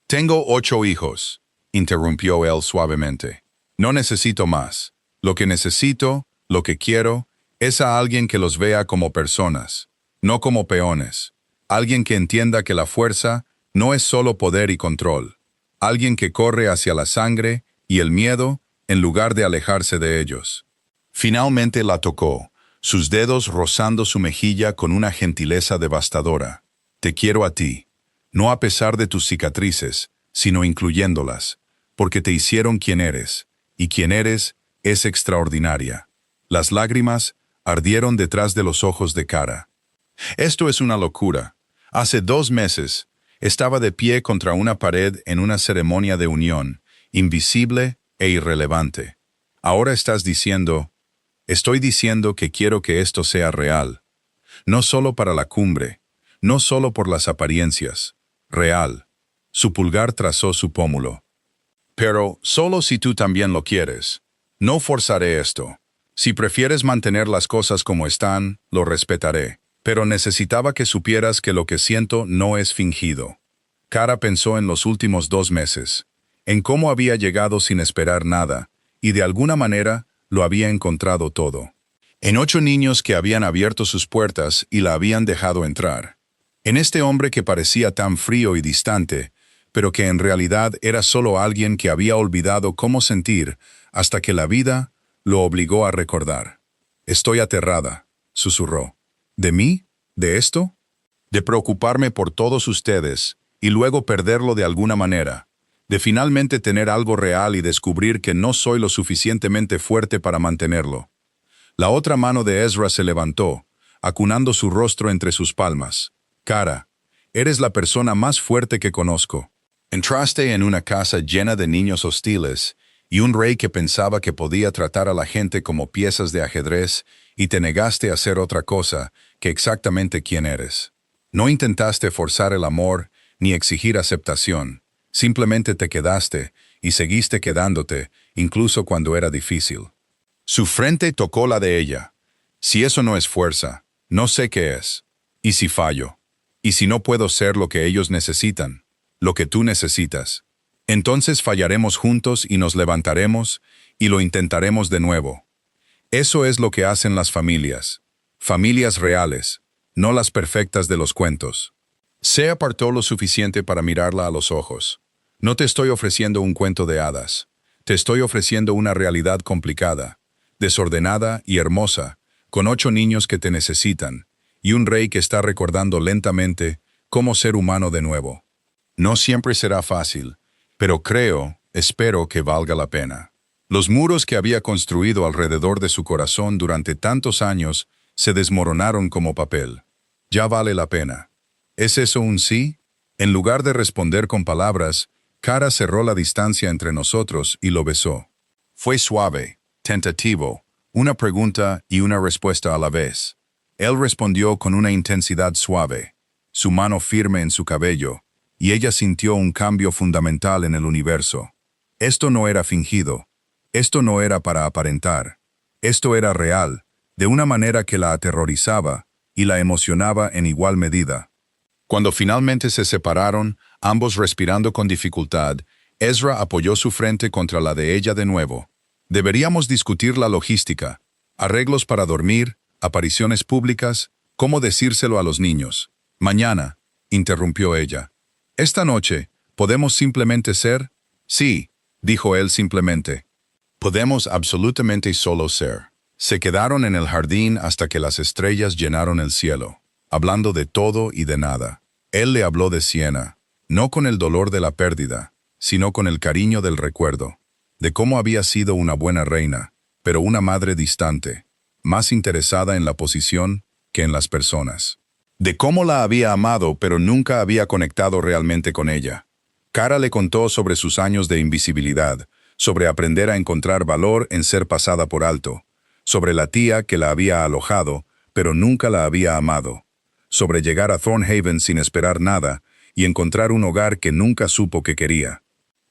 Speaker 1: Tengo 8 hijos, interrumpió él suavemente. No necesito más. Lo que necesito, lo que quiero, es a alguien que los vea como personas, no como peones. Alguien que entienda que la fuerza no es solo poder y control. Alguien que corre hacia la sangre y el miedo en lugar de alejarse de ellos. Finalmente la tocó, sus dedos rozando su mejilla con una gentileza devastadora. Te quiero a ti, no a pesar de tus cicatrices, sino incluyéndolas, porque te hicieron quien eres, y quien eres es extraordinaria. Las lágrimas ardieron detrás de los ojos de Cara. Esto es una locura. Hace 2 meses, estaba de pie contra una pared en una ceremonia de unión, invisible e irrelevante. Ahora estás diciendo, estoy diciendo que quiero que esto sea real. No solo para la cumbre, no solo por las apariencias. Real. Su pulgar trazó su pómulo. Pero solo si tú también lo quieres. No forzaré esto. Si prefieres mantener las cosas como están, lo respetaré. Pero necesitaba que supieras que lo que siento no es fingido. Cara pensó en los últimos 2 meses, en cómo había llegado sin esperar nada, y de alguna manera lo había encontrado todo. En 8 niños que habían abierto sus puertas y la habían dejado entrar. En este hombre que parecía tan frío y distante, pero que en realidad era solo alguien que había olvidado cómo sentir hasta que la vida lo obligó a recordar. Estoy aterrada, susurró. ¿De mí? ¿De esto? De preocuparme por todos ustedes y luego perderlo de alguna manera. De finalmente tener algo real y descubrir que no soy lo suficientemente fuerte para mantenerlo. La otra mano de Ezra se levantó, acunando su rostro entre sus palmas. Cara, eres la persona más fuerte que conozco. Entraste en una casa llena de niños hostiles y un rey que pensaba que podía tratar a la gente como piezas de ajedrez y te negaste a ser otra cosa que exactamente quién eres. No intentaste forzar el amor ni exigir aceptación. Simplemente te quedaste y seguiste quedándote, incluso cuando era difícil. Su frente tocó la de ella. Si eso no es fuerza, no sé qué es. ¿Y si fallo? ¿Y si no puedo ser lo que ellos necesitan? Lo que tú necesitas. Entonces fallaremos juntos y nos levantaremos y lo intentaremos de nuevo. Eso es lo que hacen las familias. Familias reales, no las perfectas de los cuentos. Se apartó lo suficiente para mirarla a los ojos. No te estoy ofreciendo un cuento de hadas. Te estoy ofreciendo una realidad complicada, desordenada y hermosa, con 8 niños que te necesitan, y un rey que está recordando lentamente cómo ser humano de nuevo. No siempre será fácil, pero espero que valga la pena. Los muros que había construido alrededor de su corazón durante tantos años se desmoronaron como papel. Ya vale la pena. ¿Es eso un sí? En lugar de responder con palabras, Cara cerró la distancia entre nosotros y lo besó. Fue suave, tentativo, una pregunta y una respuesta a la vez. Él respondió con una intensidad suave, su mano firme en su cabello, y ella sintió un cambio fundamental en el universo. Esto no era fingido. Esto no era para aparentar. Esto era real, de una manera que la aterrorizaba y la emocionaba en igual medida. Cuando finalmente se separaron, ambos respirando con dificultad, Ezra apoyó su frente contra la de ella de nuevo. Deberíamos discutir la logística, arreglos para dormir, apariciones públicas, cómo decírselo a los niños. Mañana, interrumpió ella. Esta noche, ¿podemos simplemente ser? Sí, dijo él simplemente. Podemos absolutamente solo ser. Se quedaron en el jardín hasta que las estrellas llenaron el cielo, hablando de todo y de nada. Él le habló de Siena, no con el dolor de la pérdida, sino con el cariño del recuerdo, de cómo había sido una buena reina, pero una madre distante, más interesada en la posición que en las personas. De cómo la había amado, pero nunca había conectado realmente con ella. Cara le contó sobre sus años de invisibilidad, sobre aprender a encontrar valor en ser pasada por alto, sobre la tía que la había alojado, pero nunca la había amado, sobre llegar a Thornhaven sin esperar nada y encontrar un hogar que nunca supo que quería.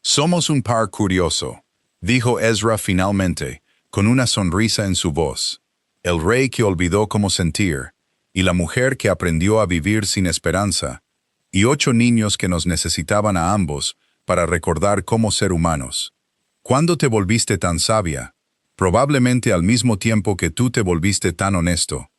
Speaker 1: Somos un par curioso, dijo Ezra finalmente, con una sonrisa en su voz. El rey que olvidó cómo sentir, y la mujer que aprendió a vivir sin esperanza, y 8 niños que nos necesitaban a ambos para recordar cómo ser humanos. ¿Cuándo te volviste tan sabia? Probablemente al mismo tiempo que tú te volviste tan honesto.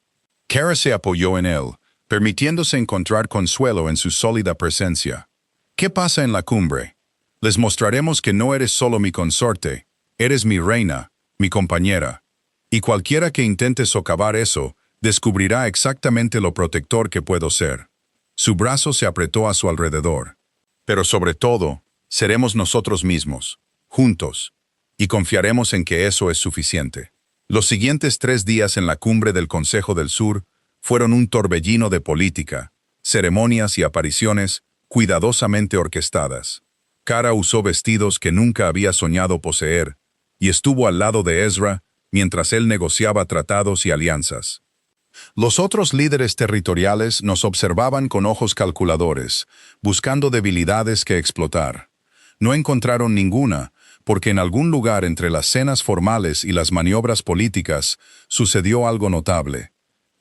Speaker 1: Cara se apoyó en él, permitiéndose encontrar consuelo en su sólida presencia. ¿Qué pasa en la cumbre? Les mostraremos que no eres solo mi consorte, eres mi reina, mi compañera. Y cualquiera que intente socavar eso, descubrirá exactamente lo protector que puedo ser. Su brazo se apretó a su alrededor. Pero sobre todo, seremos nosotros mismos, juntos, y confiaremos en que eso es suficiente. Los siguientes 3 días en la cumbre del Consejo del Sur fueron un torbellino de política, ceremonias y apariciones cuidadosamente orquestadas. Cara usó vestidos que nunca había soñado poseer, y estuvo al lado de Ezra mientras él negociaba tratados y alianzas. Los otros líderes territoriales nos observaban con ojos calculadores, buscando debilidades que explotar. No encontraron ninguna, porque en algún lugar entre las cenas formales y las maniobras políticas sucedió algo notable.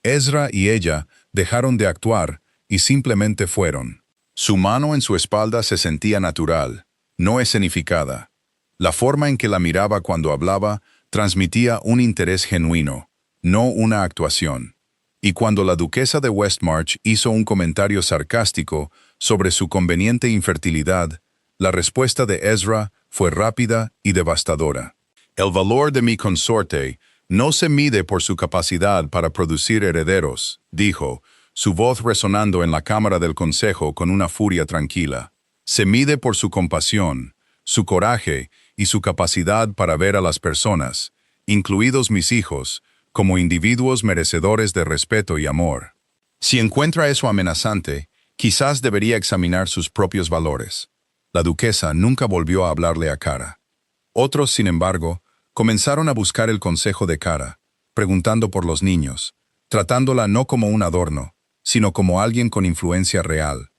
Speaker 1: Ezra y ella dejaron de actuar y simplemente fueron. Su mano en su espalda se sentía natural, no escenificada. La forma en que la miraba cuando hablaba transmitía un interés genuino, no una actuación. Y cuando la duquesa de Westmarch hizo un comentario sarcástico sobre su conveniente infertilidad, la respuesta de Ezra fue rápida y devastadora. El valor de mi consorte no se mide por su capacidad para producir herederos, dijo, su voz resonando en la cámara del consejo con una furia tranquila. Se mide por su compasión, su coraje y su capacidad para ver a las personas, incluidos mis hijos, como individuos merecedores de respeto y amor. Si encuentra eso amenazante, quizás debería examinar sus propios valores. La duquesa nunca volvió a hablarle a Cara. Otros, sin embargo, comenzaron a buscar el consejo de Cara, preguntando por los niños, tratándola no como un adorno, sino como alguien con influencia real.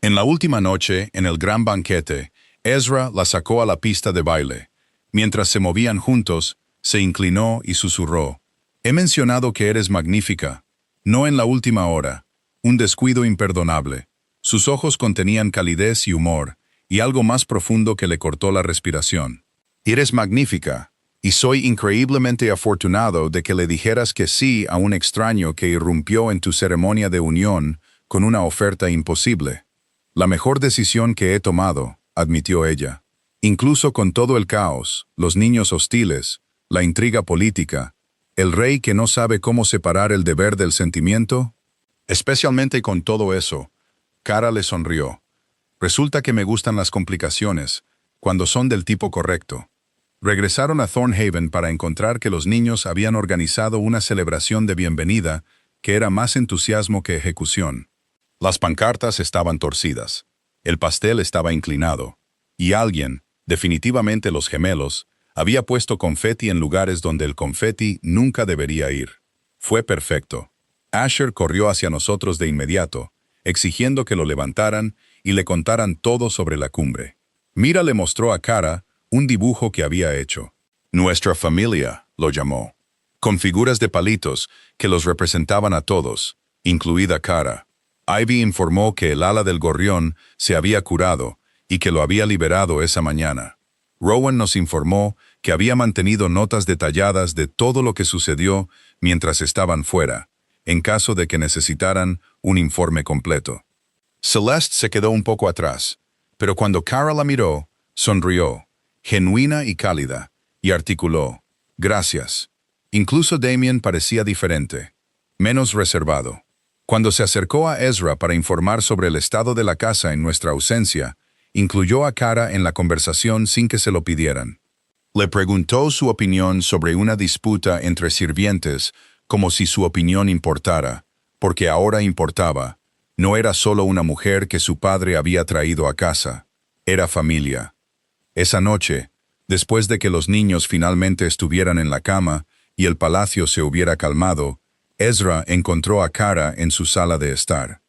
Speaker 1: En la última noche, en el gran banquete, Ezra la sacó a la pista de baile. Mientras se movían juntos, se inclinó y susurró. He mencionado que eres magnífica, no en la última hora, un descuido imperdonable. Sus ojos contenían calidez y humor, y algo más profundo que le cortó la respiración. Eres magnífica, y soy increíblemente afortunado de que le dijeras que sí a un extraño que irrumpió en tu ceremonia de unión con una oferta imposible. La mejor decisión que he tomado, admitió ella. Incluso con todo el caos, los niños hostiles, la intriga política, el rey que no sabe cómo separar el deber del sentimiento. Especialmente con todo eso, Cara le sonrió. Resulta que me gustan las complicaciones, cuando son del tipo correcto. Regresaron a Thornhaven para encontrar que los niños habían organizado una celebración de bienvenida que era más entusiasmo que ejecución. Las pancartas estaban torcidas, el pastel estaba inclinado, y alguien, definitivamente los gemelos, había puesto confeti en lugares donde el confeti nunca debería ir. Fue perfecto. Asher corrió hacia nosotros de inmediato, exigiendo que lo levantaran y le contaran todo sobre la cumbre. Mira le mostró a Cara un dibujo que había hecho. Nuestra familia, lo llamó. con figuras de palitos que los representaban a todos, incluida Kara. Ivy informó que el ala del gorrión se había curado y que lo había liberado esa mañana. Rowan nos informó que había mantenido notas detalladas de todo lo que sucedió mientras estaban fuera, en caso de que necesitaran un informe completo. Celeste se quedó un poco atrás, pero cuando Kara la miró, sonrió, genuina y cálida, y articuló, «Gracias». Incluso Damien parecía diferente, menos reservado. Cuando se acercó a Ezra para informar sobre el estado de la casa en nuestra ausencia, incluyó a Kara en la conversación sin que se lo pidieran. Le preguntó su opinión sobre una disputa entre sirvientes, como si su opinión importara, porque ahora importaba. No era solo una mujer que su padre había traído a casa, era familia. Esa noche, después de que los niños finalmente estuvieran en la cama y el palacio se hubiera calmado, Ezra encontró a Kara en su sala de estar.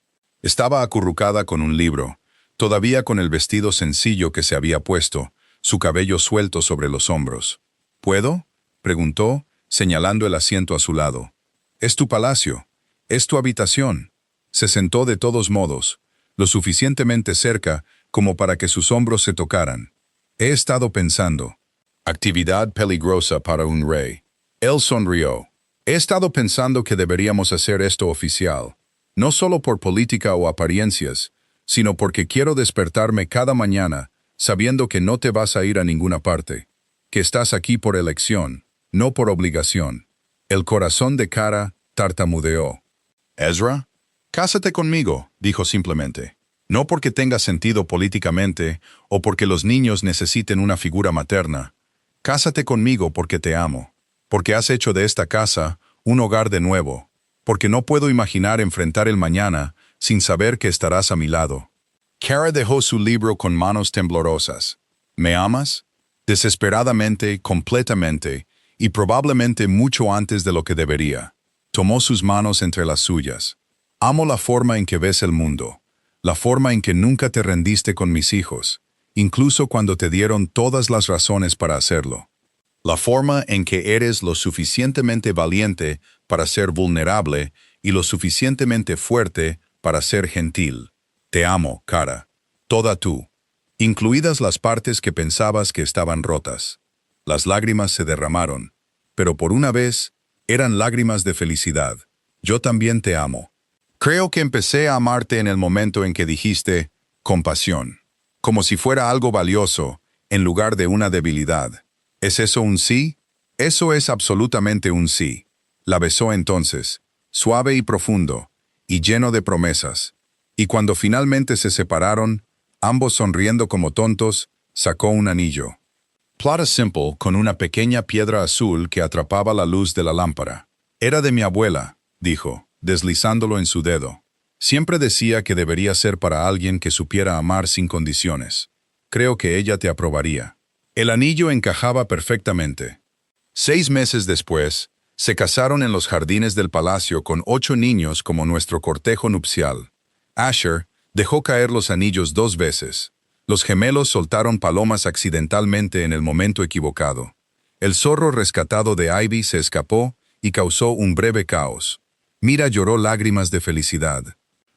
Speaker 1: Estaba acurrucada con un libro, todavía con el vestido sencillo que se había puesto, su cabello suelto sobre los hombros. ¿Puedo?, preguntó, señalando el asiento a su lado. «Es tu palacio, es tu habitación». Se sentó de todos modos, lo suficientemente cerca como para que sus hombros se tocaran. «He estado pensando». Actividad peligrosa para un rey. Él sonrió. «He estado pensando que deberíamos hacer esto oficial, no solo por política o apariencias, sino porque quiero despertarme cada mañana sabiendo que no te vas a ir a ninguna parte, que estás aquí por elección, no por obligación». El corazón de Kara tartamudeó. «Ezra, cásate conmigo», dijo simplemente. «No porque tenga sentido políticamente o porque los niños necesiten una figura materna. Cásate conmigo porque te amo, porque has hecho de esta casa un hogar de nuevo, porque no puedo imaginar enfrentar el mañana sin saber que estarás a mi lado». Kara dejó su libro con manos temblorosas. «¿Me amas?» Desesperadamente, completamente, y probablemente mucho antes de lo que debería. Tomó sus manos entre las suyas. «Amo la forma en que ves el mundo, la forma en que nunca te rendiste con mis hijos, incluso cuando te dieron todas las razones para hacerlo. La forma en que eres lo suficientemente valiente para ser vulnerable y lo suficientemente fuerte para ser gentil. Te amo, Kara, toda tú, incluidas las partes que pensabas que estaban rotas». Las lágrimas se derramaron, pero por una vez eran lágrimas de felicidad. «Yo también te amo. Creo que empecé a amarte en el momento en que dijiste compasión, como si fuera algo valioso en lugar de una debilidad. ¿Es eso un sí?» «Eso es absolutamente un sí». La besó entonces, suave y profundo, y lleno de promesas. Y cuando finalmente se separaron, ambos sonriendo como tontos, sacó un anillo. Plata simple con una pequeña piedra azul que atrapaba la luz de la lámpara. «Era de mi abuela», dijo, deslizándolo en su dedo. «Siempre decía que debería ser para alguien que supiera amar sin condiciones. Creo que ella te aprobaría». El anillo encajaba perfectamente. 6 meses después, se casaron en los jardines del palacio con 8 niños como nuestro cortejo nupcial. Asher dejó caer los anillos 2 veces. Los gemelos soltaron palomas accidentalmente en el momento equivocado. El zorro rescatado de Ivy se escapó y causó un breve caos. Mira lloró lágrimas de felicidad.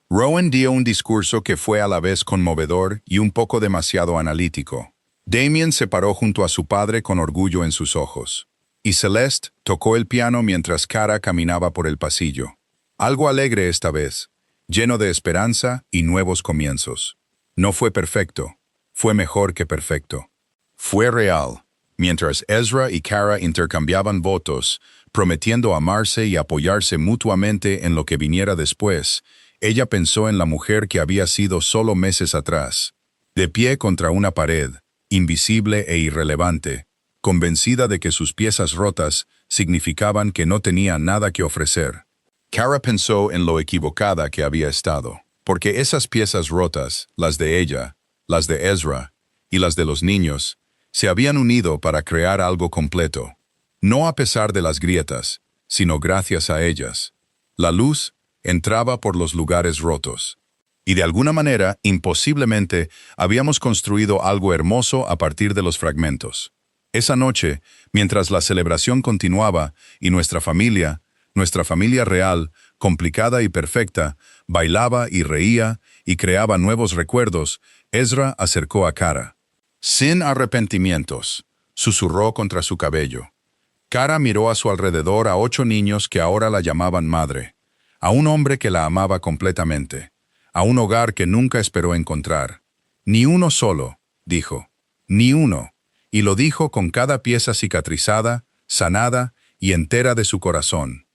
Speaker 1: Rowan dio un discurso que fue a la vez conmovedor y un poco demasiado analítico. Damien se paró junto a su padre con orgullo en sus ojos. Y Celeste tocó el piano mientras Kara caminaba por el pasillo. Algo alegre esta vez, lleno de esperanza y nuevos comienzos. No fue perfecto. Fue mejor que perfecto. Fue real. Mientras Ezra y Kara intercambiaban votos, prometiendo amarse y apoyarse mutuamente en lo que viniera después, ella pensó en la mujer que había sido solo meses atrás, de pie contra una pared, invisible e irrelevante, convencida de que sus piezas rotas significaban que no tenía nada que ofrecer. Kara pensó en lo equivocada que había estado, porque esas piezas rotas, las de ella, las de Ezra y las de los niños, se habían unido para crear algo completo. No a pesar de las grietas, sino gracias a ellas. La luz entraba por los lugares rotos. Y de alguna manera, imposiblemente, habíamos construido algo hermoso a partir de los fragmentos. Esa noche, mientras la celebración continuaba y nuestra familia real, complicada y perfecta, bailaba y reía y creaba nuevos recuerdos, Ezra acercó a Kara. Sin arrepentimientos, susurró contra su cabello. Kara miró a su alrededor a 8 niños que ahora la llamaban madre, a un hombre que la amaba completamente, a un hogar que nunca esperó encontrar. Ni uno solo, dijo, ni uno, y lo dijo con cada pieza cicatrizada, sanada y entera de su corazón.